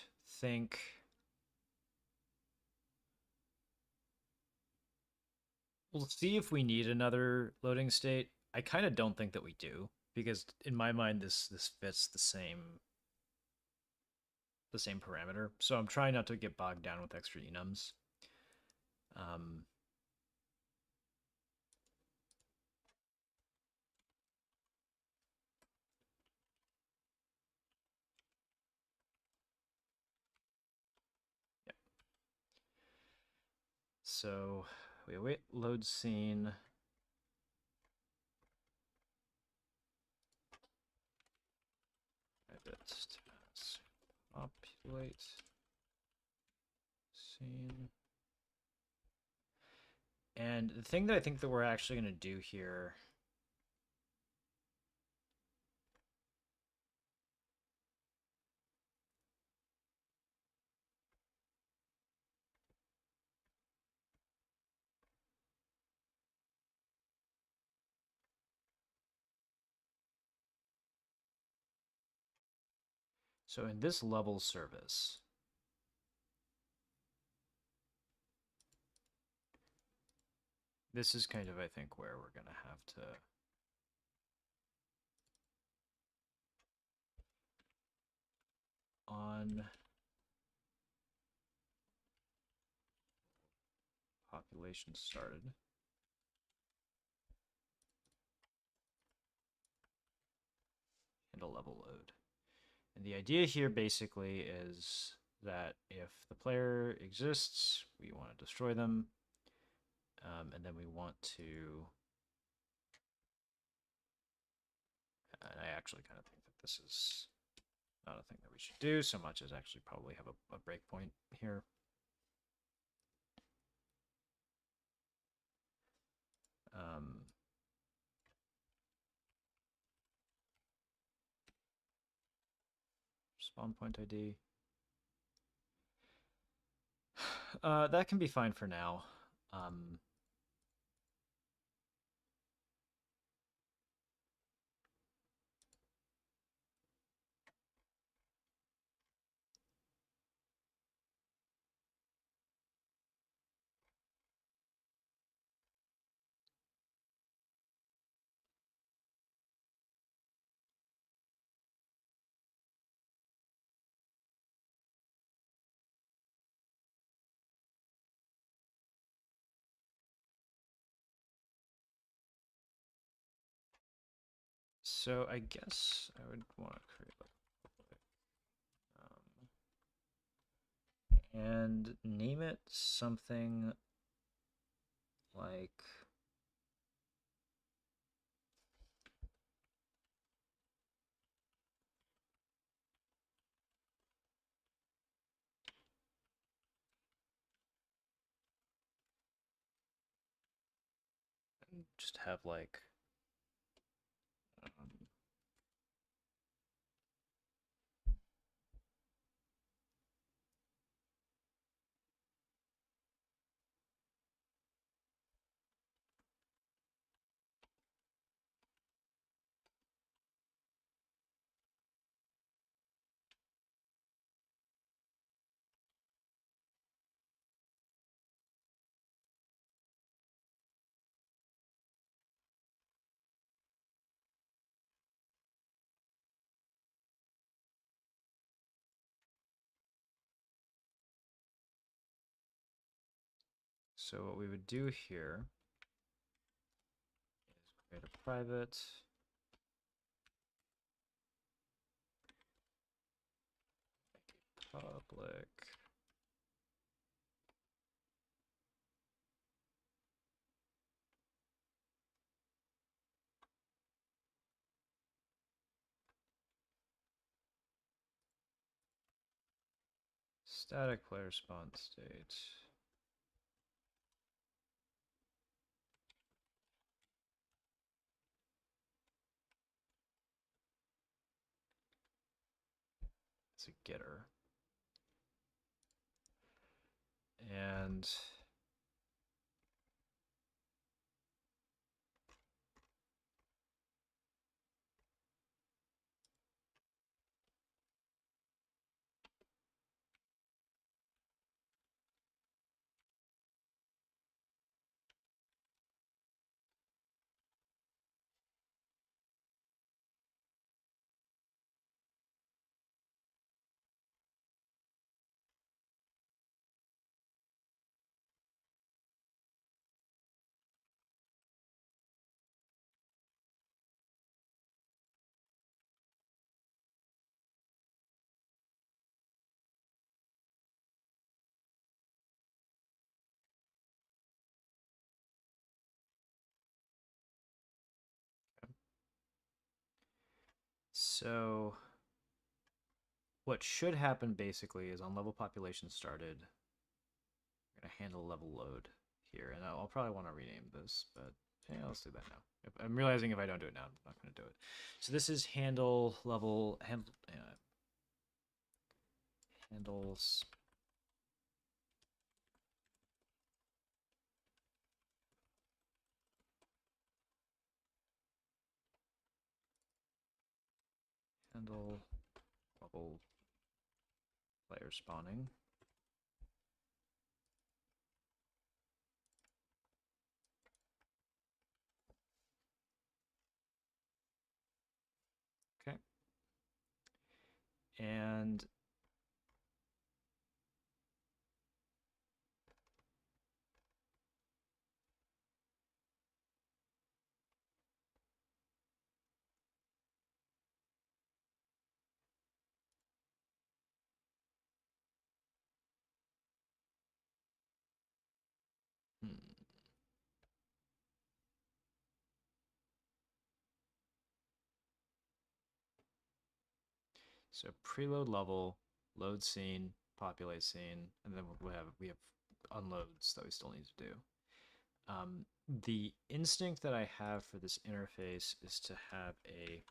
think we'll see if we need another loading state. I kind of don't think that we do because in my mind this fits the same parameter. So I'm trying not to get bogged down with extra enums. Um, yeah. So wait, load scene. Edit task. Populate scene. And the thing that I think that we're actually going to do here. So in this level service, this is kind of, I think, where we're going to have to on population started. And a level load. And the idea here basically is that if the player exists, we want to destroy them. And then we want to, and I actually kind of think that this is not a thing that we should do so much as actually probably have a breakpoint here. Um, Spawn point ID. That can be fine for now. So I guess I would want to create and name it something like just have like so what we would do here is create a private make a public static player spawn state. It's a getter. And so what should happen basically is on level population started, we're going to handle level load here. And I'll probably want to rename this, but yeah, let's do that now. I'm realizing if I don't do it now, I'm not going to do it. So this is handle level, handles handle level player spawning. Okay. And so preload level, load scene, populate scene, and then we have unloads that we still need to do. The instinct that I have for this interface is to have a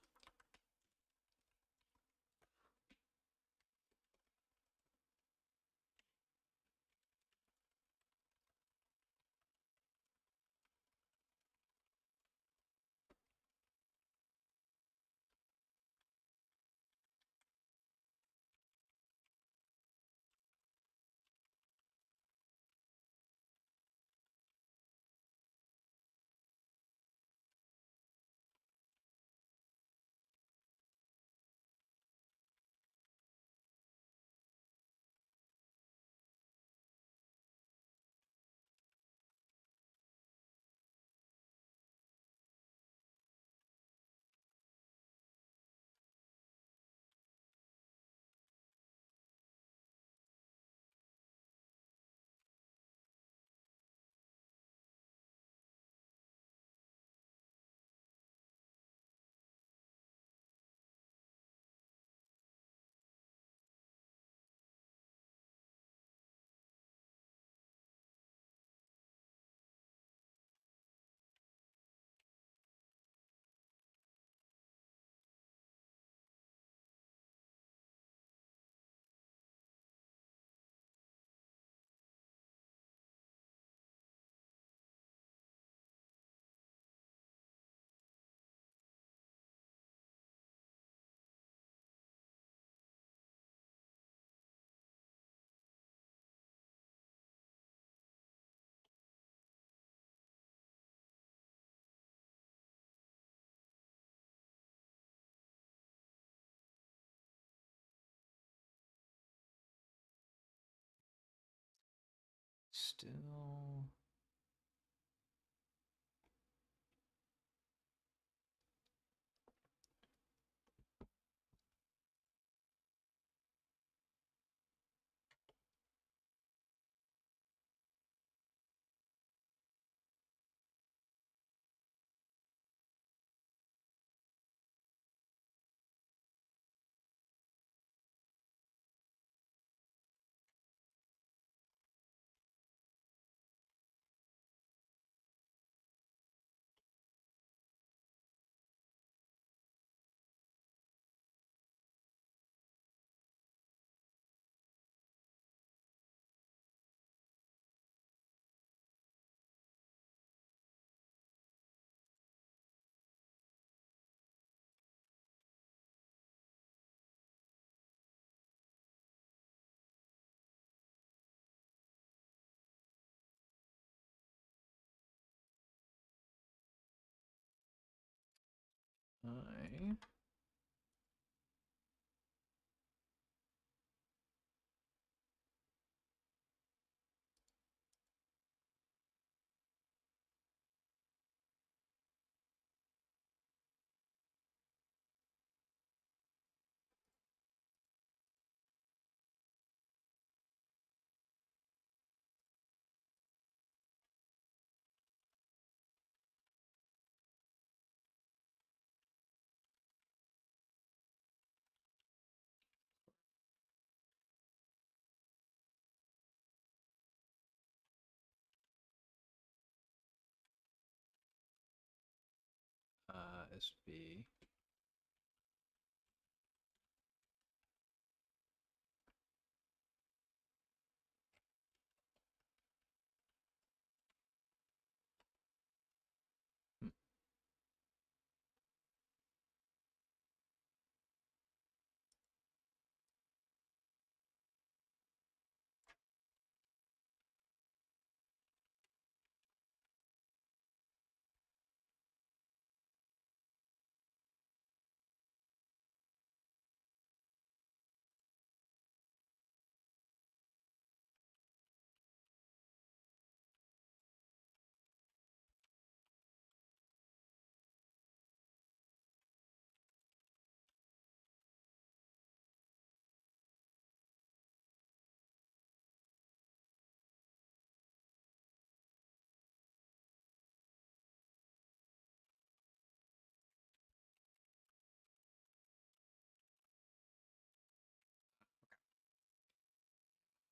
still. I SB.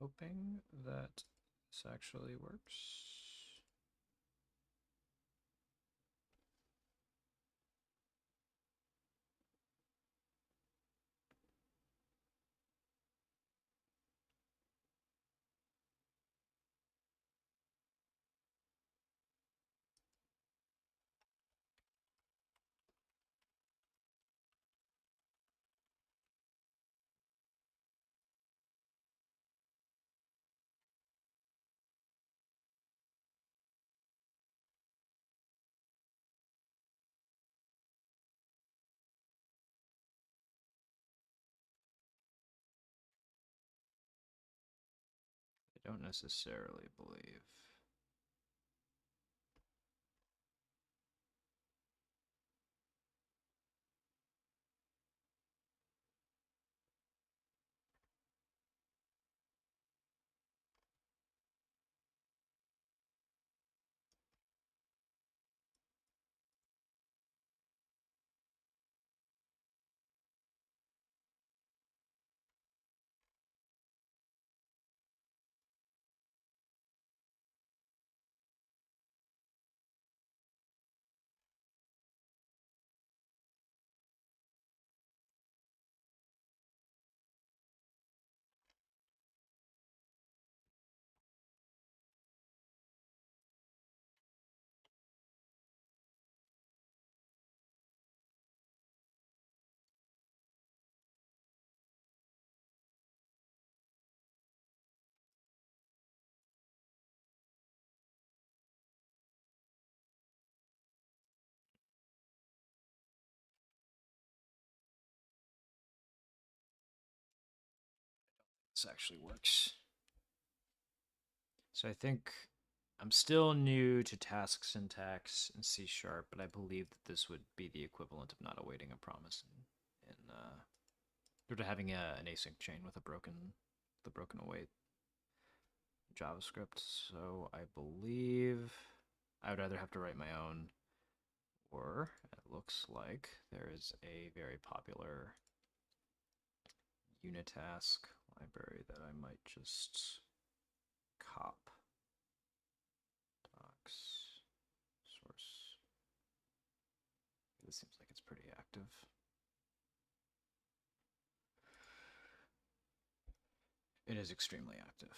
Hoping that this actually works. I don't necessarily believe. This actually works. So I think I'm still new to task syntax in C sharp, but I believe that this would be the equivalent of not awaiting a promise or to having an async chain with a broken await JavaScript. So I believe I would either have to write my own, or it looks like there is a very popular unitask library that I might just cop. Docs, source. This seems like it's pretty active. It is extremely active.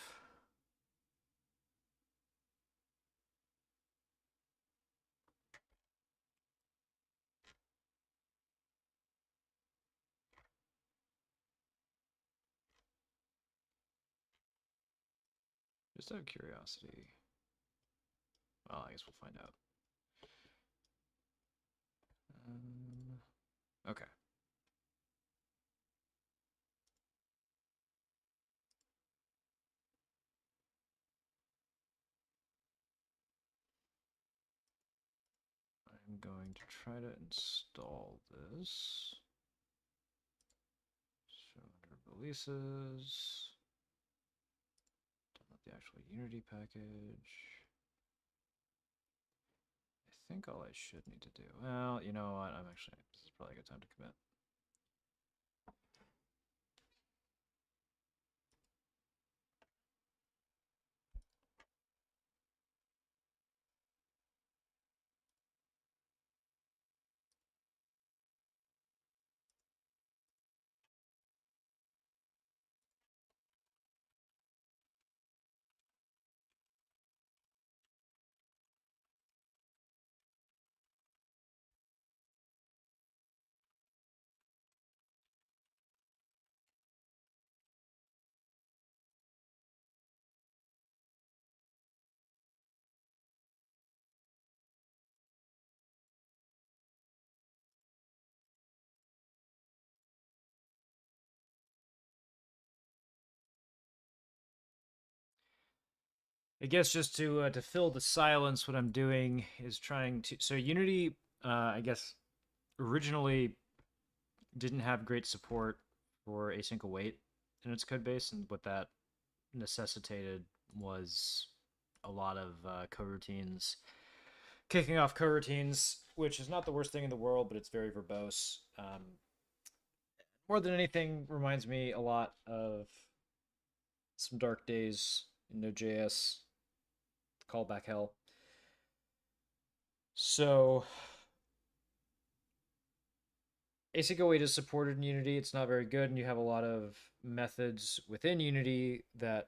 Just out of curiosity. Well, I guess we'll find out. Okay. I'm going to try to install this. Show under releases. Download the actual Unity package. I think all I should need to do. Well, you know what? This is probably a good time to commit. I guess just to fill the silence, what I'm doing is trying to. So Unity, I guess, originally didn't have great support for async await in its code base, and what that necessitated was a lot of coroutines, kicking off coroutines, which is not the worst thing in the world, but it's very verbose. More than anything, reminds me a lot of some dark days in Node.js, callback hell. So async await is supported in Unity. It's not very good, and you have a lot of methods within Unity that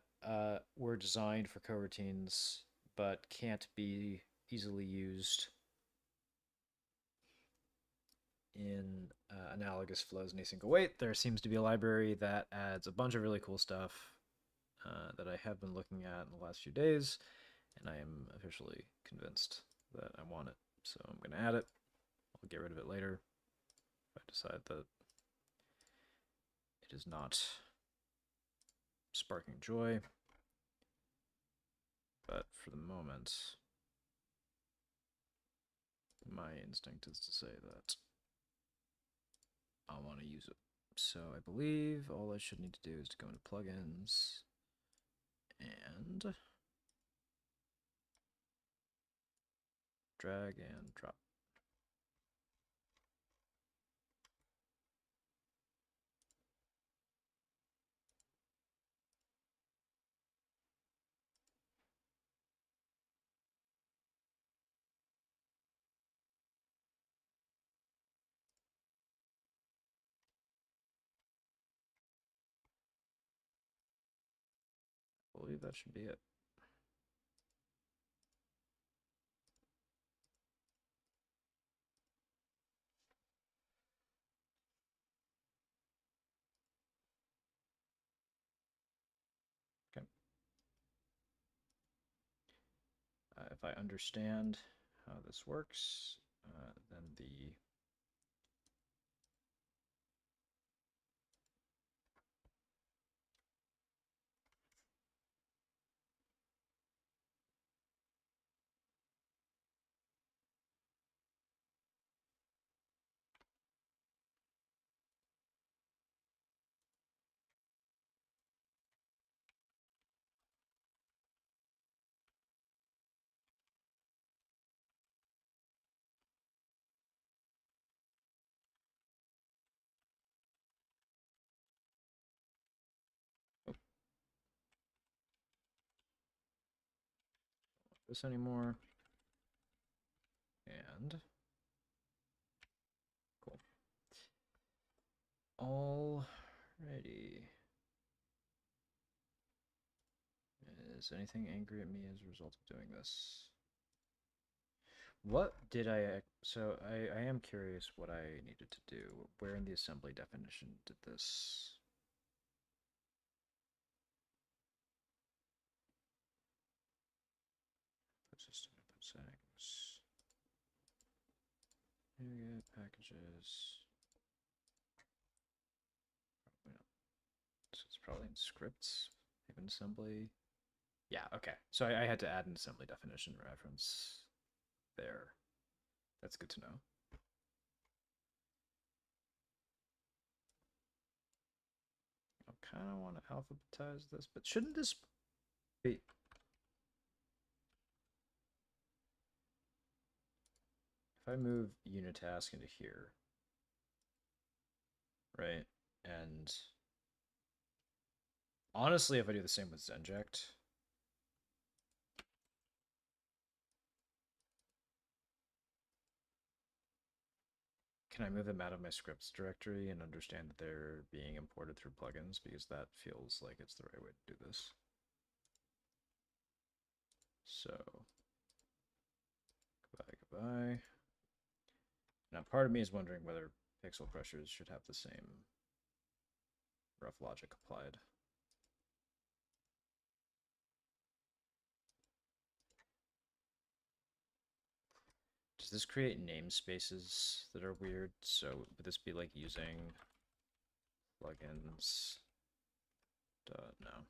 were designed for coroutines but can't be easily used in analogous flows in async await. There seems to be a library that adds a bunch of really cool stuff that I have been looking at in the last few days, and I am officially convinced that I want it. So I'm going to add it. I'll get rid of it later if I decide that it is not sparking joy. But for the moment, my instinct is to say that I want to use it. So I believe all I should need to do is to go into plugins and drag and drop. I believe that should be it. Okay. If I understand how this works, then the this anymore. And cool. Alrighty. Is anything angry at me as a result of doing this? What did I... So I am curious what I needed to do. Where in the assembly definition did this... System input settings. NuGet packages. Probably not. So it's probably in scripts, even assembly. Yeah, okay. So I had to add an assembly definition reference there. That's good to know. I kind of want to alphabetize this, but shouldn't this be... If I move unitask into here, right, and honestly, if I do the same with Zenject, can I move them out of my scripts directory and understand that they're being imported through plugins? Because that feels like it's the right way to do this. So, goodbye. Now, part of me is wondering whether pixel pressures should have the same rough logic applied. Does this create namespaces that are weird? So would this be like using plugins? No.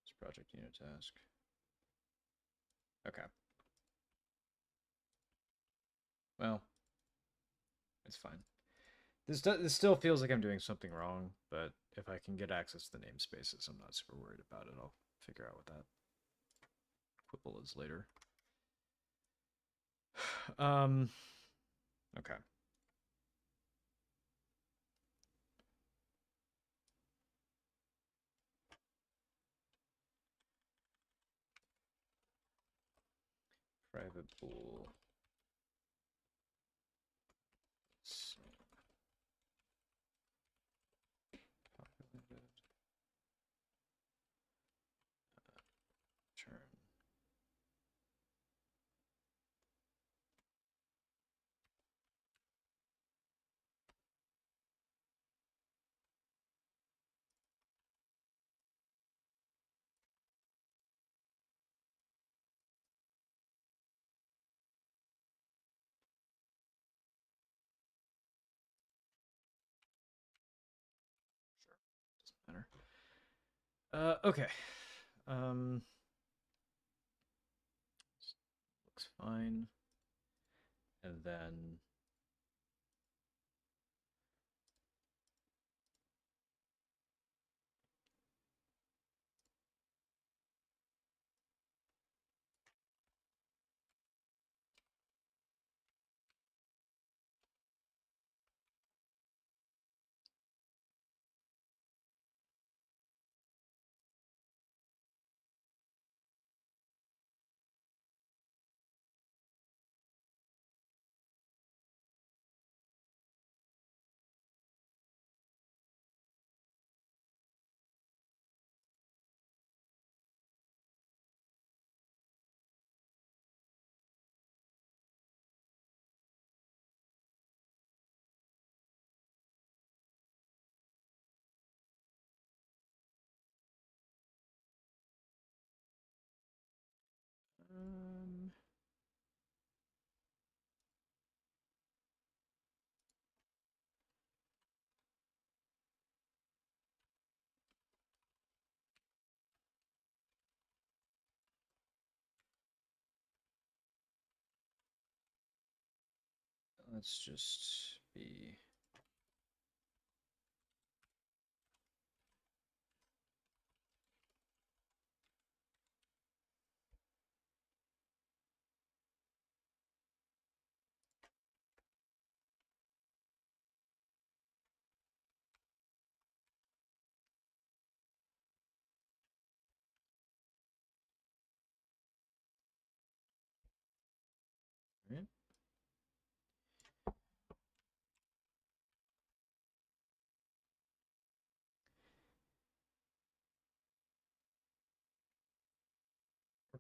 It's project unit task. Okay. Well, it's fine. This still feels like I'm doing something wrong, but if I can get access to the namespaces, I'm not super worried about it. I'll figure out what that quibble is later. Okay. Private bool. Populated. Turn. Sure. Doesn't matter. Okay. Looks fine. And then let's just be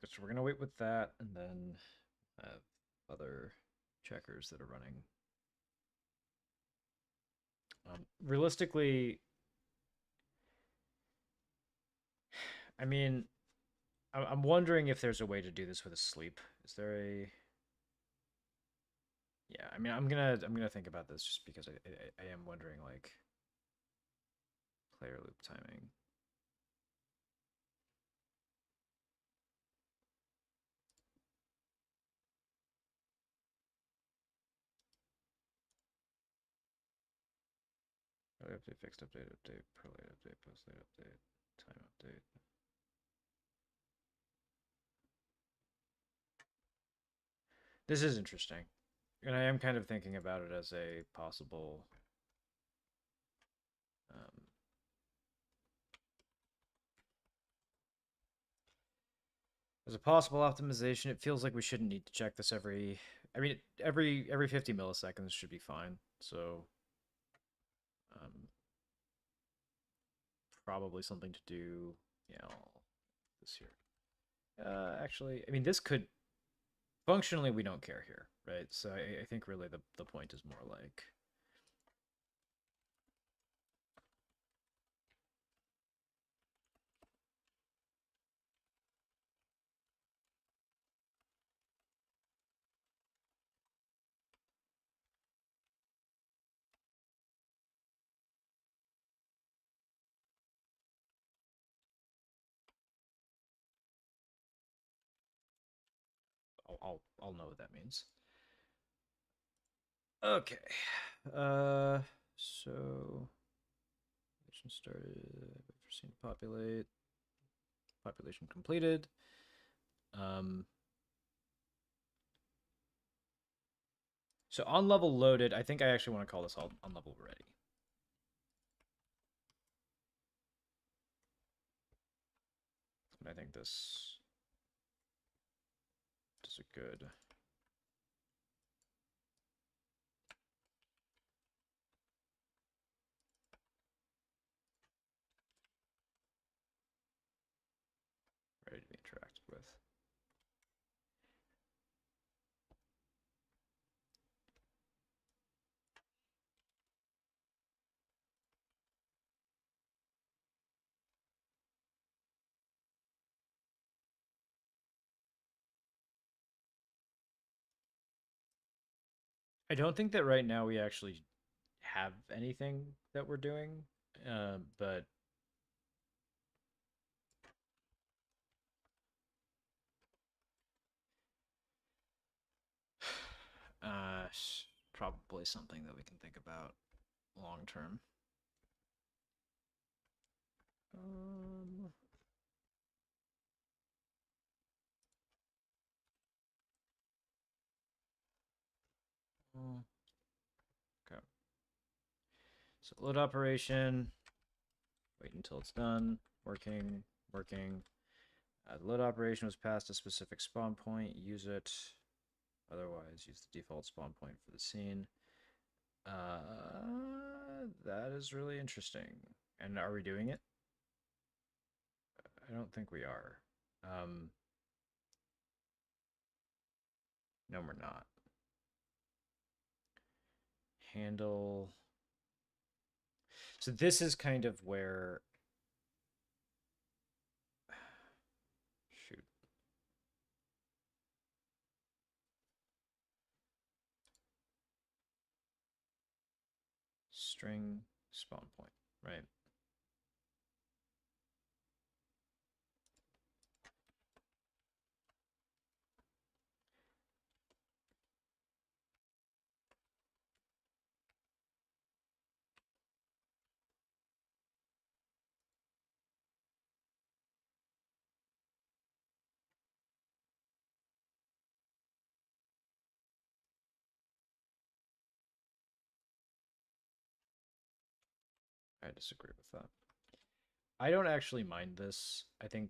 Okay, so we're gonna wait with that, and then have other checkers that are running. Realistically, I mean, I'm wondering if there's a way to do this with a sleep. Is there a? Yeah, I mean, I'm gonna think about this just because I am wondering like player loop timing. Early update, fixed update, update, per late update, post late update, time update. This is interesting, and I am kind of thinking about it as a possible. Um, as a possible optimization, it feels like we shouldn't need to check this every. I mean, every 50 milliseconds should be fine. So, um, probably something to do. Yeah, this here. Actually, I mean, this could functionally we don't care here, right? So I think really the point is more like I'll know what that means. Okay. Uh, so mission started. Wait for scene to populate. Population completed. Um. So on level loaded, I think I actually want to call this all on level ready. And I think this is a good. Ready to be interacted with. I don't think that right now we actually have anything that we're doing, but uh, probably something that we can think about long term. Um, okay. So load operation. Wait until it's done. Working. Working. The load operation was passed a specific spawn point. Use it. Otherwise, use the default spawn point for the scene. That is really interesting. And are we doing it? I don't think we are. No, we're not. Handle. So this is kind of where. Shoot. String spawn point, right? I disagree with that. I don't actually mind this. I think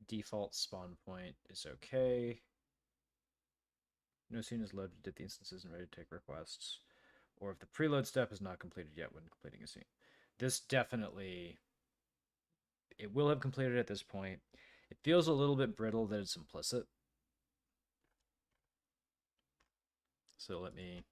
default spawn point is okay. No scene is loaded if the instance isn't ready to take requests, or if the preload step is not completed yet when completing a scene. This definitely, it will have completed at this point. It feels a little bit brittle that it's implicit. So let me...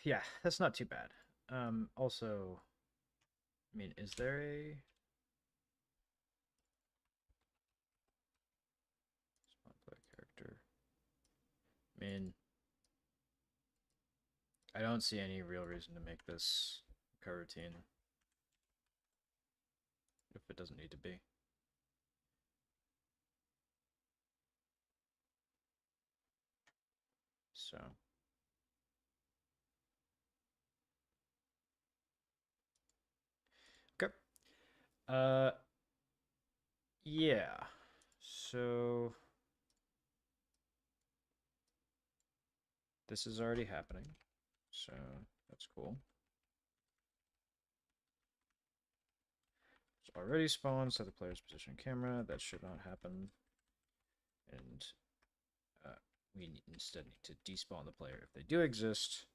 Yeah, that's not too bad. Also, I mean, is there a spawn player character? I mean, I don't see any real reason to make this coroutine if it doesn't need to be. So, okay. Uh, yeah. So this is already happening. So that's cool. It's already spawned, set the player's position camera. That should not happen. And we instead need to despawn the player if they do exist.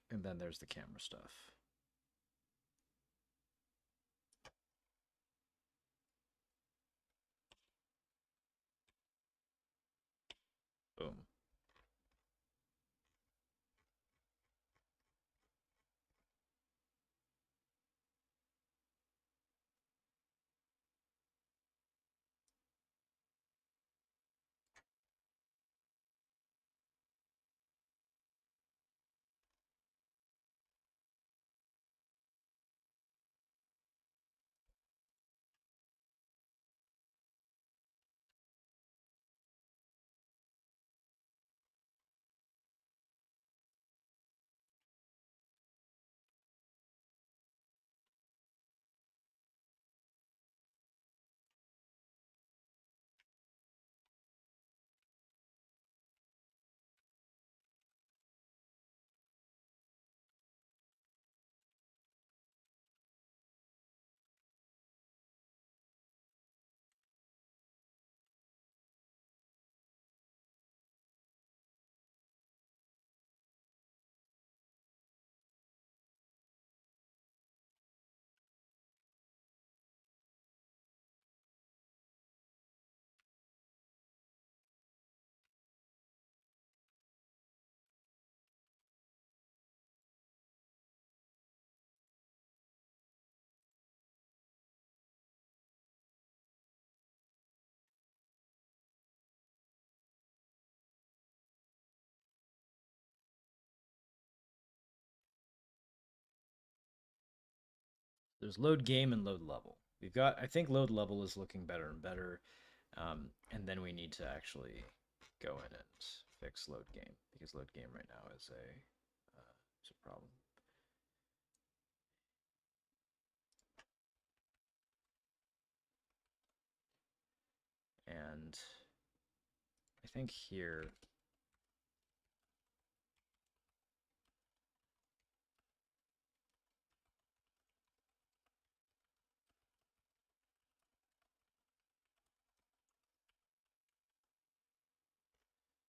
And then there's the camera stuff. Boom. There's load game and load level. We've got, I think load level is looking better and better. And then we need to actually go in and fix load game because load game right now is a problem. And I think here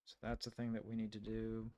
so that's a thing that we need to do.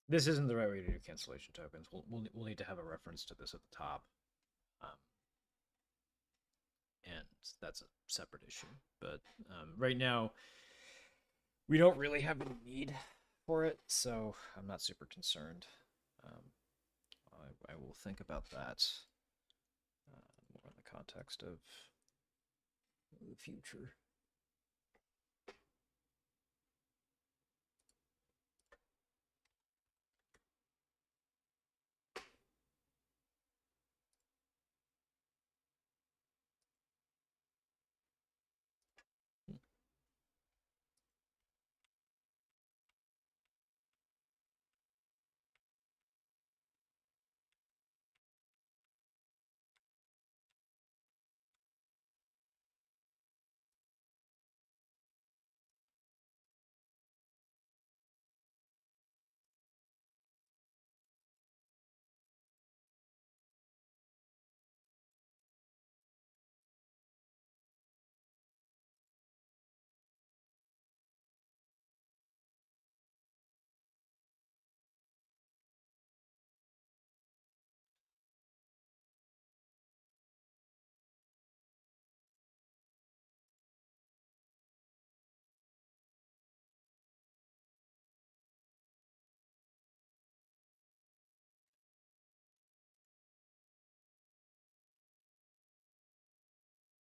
This isn't the right way to do cancellation tokens. We'll need to have a reference to this at the top. Um, and that's a separate issue. But right now, we don't really have any need for it, so I'm not super concerned. I will think about that more in the context of the future.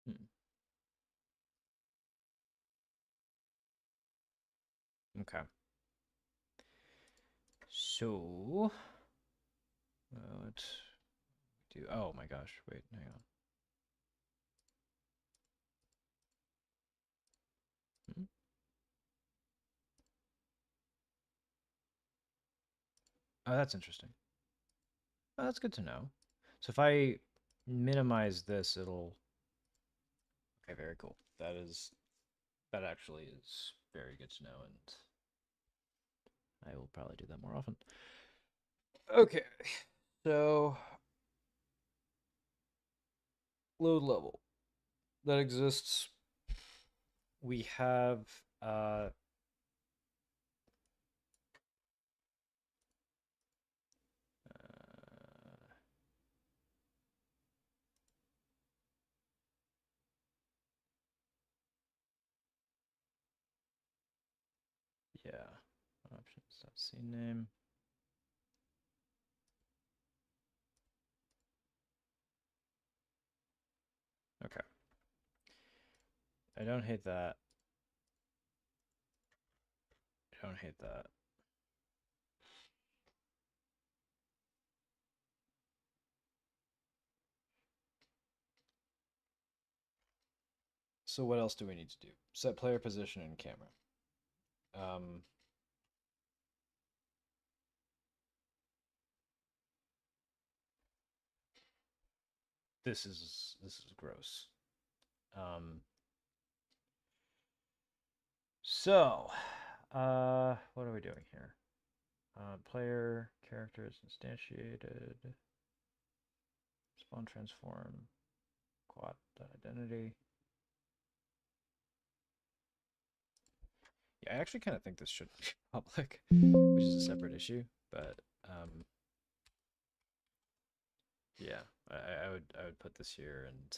Hmm. Okay. So, let's do. Oh my gosh! Wait, hang on. Hmm? Oh, that's interesting. Oh, that's good to know. So if I minimize this, it'll. Okay, very cool. That actually is very good to know, and I will probably do that more often. Okay, so load level that exists. We have yeah, options. Scene name. Okay, I don't hate that. I don't hate that. So what else do we need to do? Set player position and camera. Um, this is gross. Um, so, what are we doing here? Player characters instantiated. Spawn transform. Quad identity. Yeah, I actually kind of think this should be public, which is a separate issue. But yeah, I would put this here, and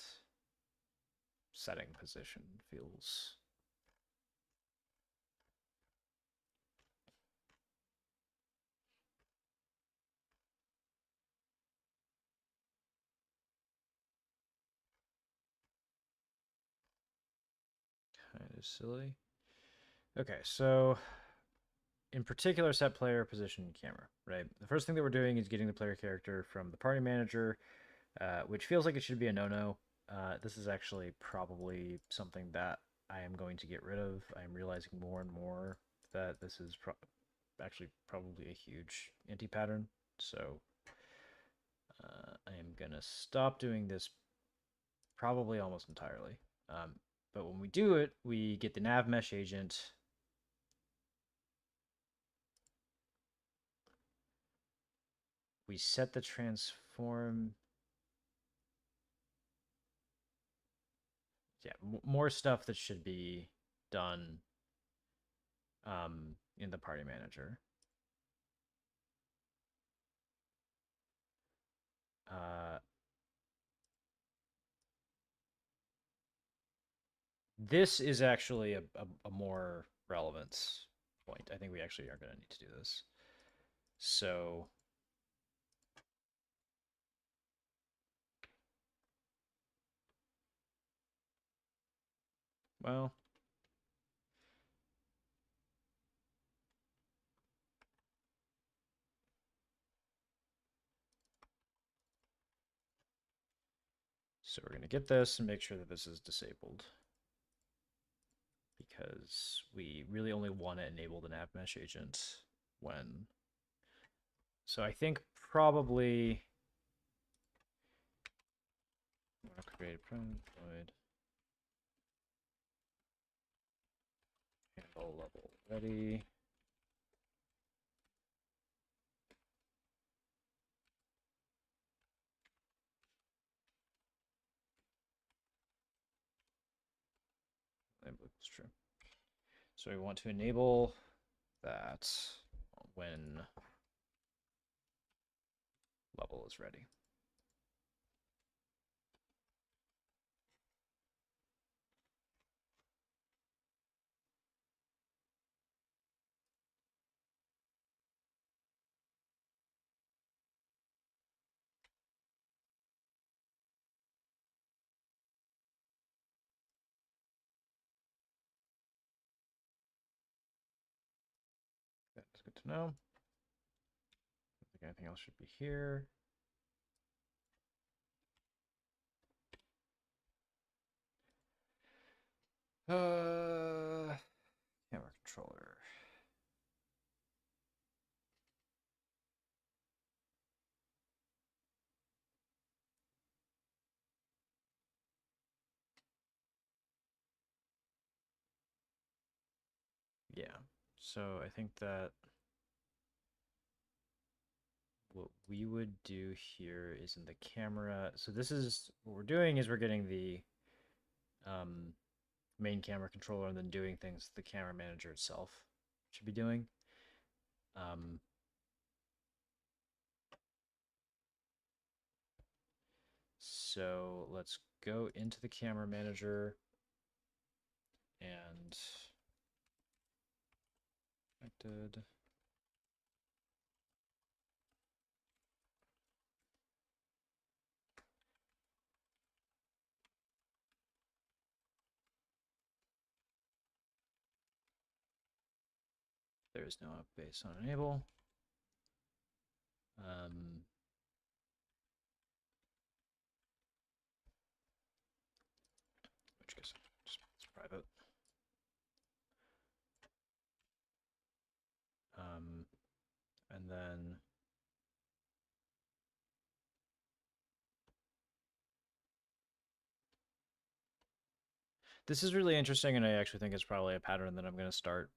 setting position feels kind of silly. Okay, so in particular, set player position and camera, right? The first thing that we're doing is getting the player character from the party manager, which feels like it should be a no-no. This is actually probably something that I am going to get rid of. I am realizing more and more that this is actually probably a huge anti-pattern. So I am gonna stop doing this probably almost entirely. But when we do it, we get the nav mesh agent. We set the transform. Yeah, more stuff that should be done in the party manager. This is actually a more relevant point. I think we actually are going to need to do this. So well, so we're going to get this and make sure that this is disabled because we really only want to enable the nav mesh agent when. So I think probably create void handle level ready. That's true. So we want to enable that when level is ready. That's good to know. I think anything else should be here. Camera controller. Yeah. So I think that what we would do here is in the camera. So this is what we're doing is we're getting the main camera controller and then doing things the camera manager itself should be doing. So let's go into the camera manager and connected. There is no base on enable. Which guess just it's private. And then this is really interesting, and I actually think it's probably a pattern that I'm going to start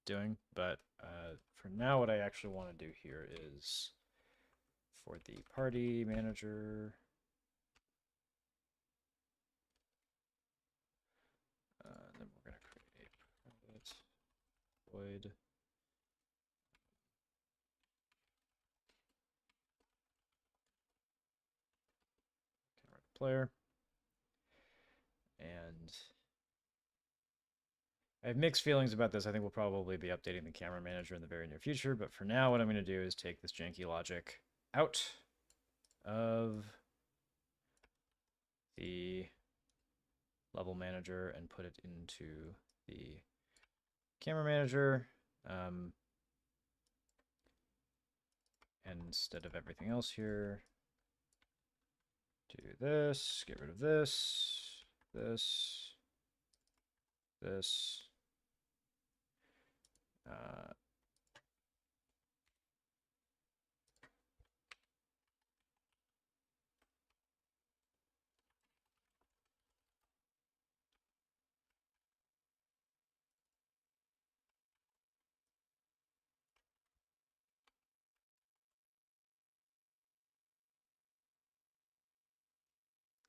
doing. But for now, what I actually want to do here is for the party manager. Then we're going to create a private void. Player. And I have mixed feelings about this. I think we'll probably be updating the camera manager in the very near future. But for now, what I'm going to do is take this janky logic out of the level manager and put it into the camera manager. And instead of everything else here, do this, get rid of this, this, this.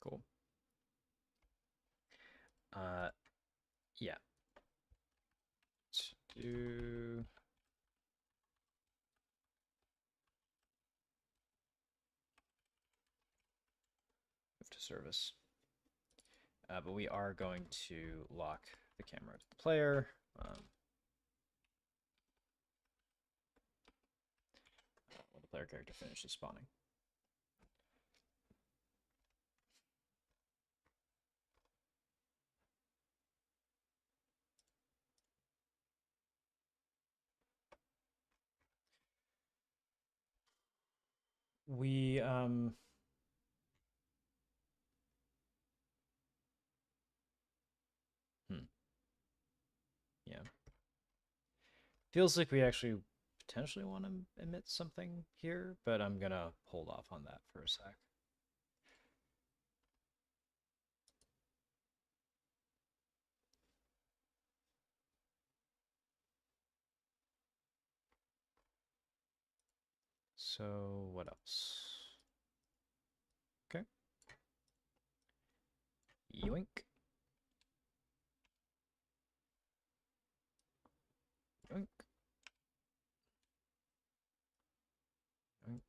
Cool. Yeah. Let's do move to service. But we are going to lock the camera to the player. When the player character finishes spawning. We yeah. Feels like we actually potentially want to emit something here, but I'm gonna hold off on that for a sec. So what else? Okay. Yoink. Yoink. Yoink.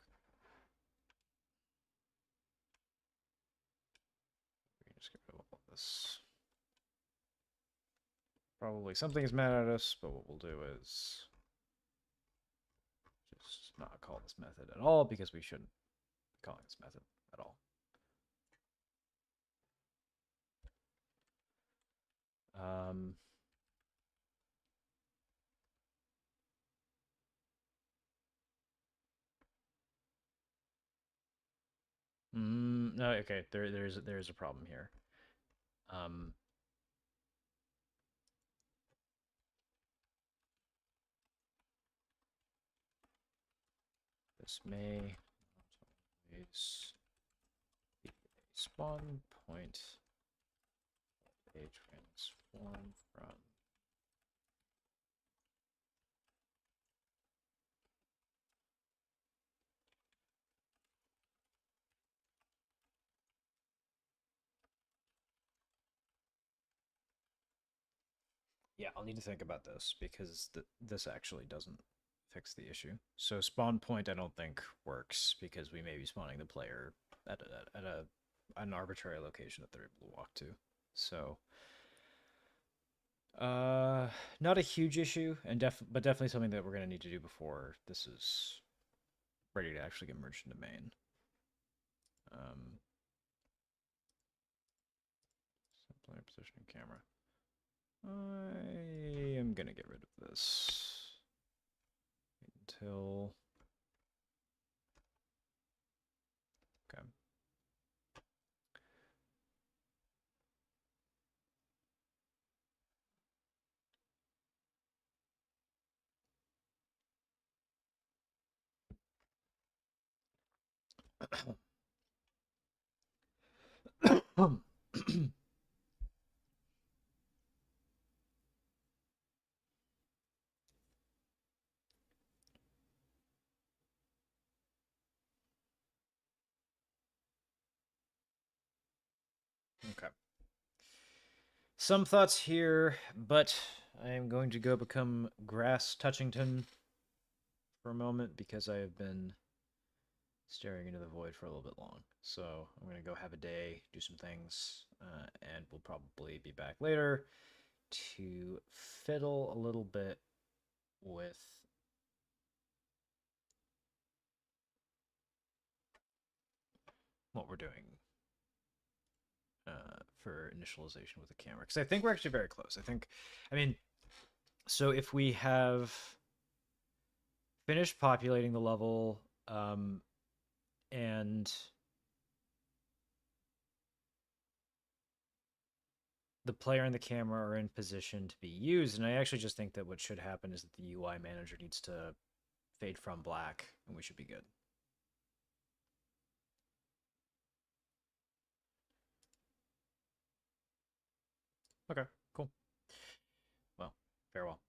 We just get rid of all this. Probably something is mad at us, but what we'll do is just not call this method at all because we shouldn't be calling this method at all. No, okay. There's a problem here. This may always be a spawn point a transform from Yeah, I'll need to think about this because this actually doesn't fix the issue. So spawn point I don't think works because we may be spawning the player at an arbitrary location that they're able to walk to. So not a huge issue and but definitely something that we're going to need to do before this is ready to actually get merged into main. Player positioning camera. I am gonna get rid of this until okay. Okay. Some thoughts here, but I am going to go become Grass Touchington for a moment because I have been staring into the void for a little bit long. So I'm going to go have a day, do some things, and we'll probably be back later to fiddle a little bit with what we're doing for initialization with the camera. Because I think we're actually very close. I mean, so if we have finished populating the level and the player and the camera are in position to be used, and I actually just think that what should happen is that the UI manager needs to fade from black, and we should be good. Okay, cool. Well, farewell.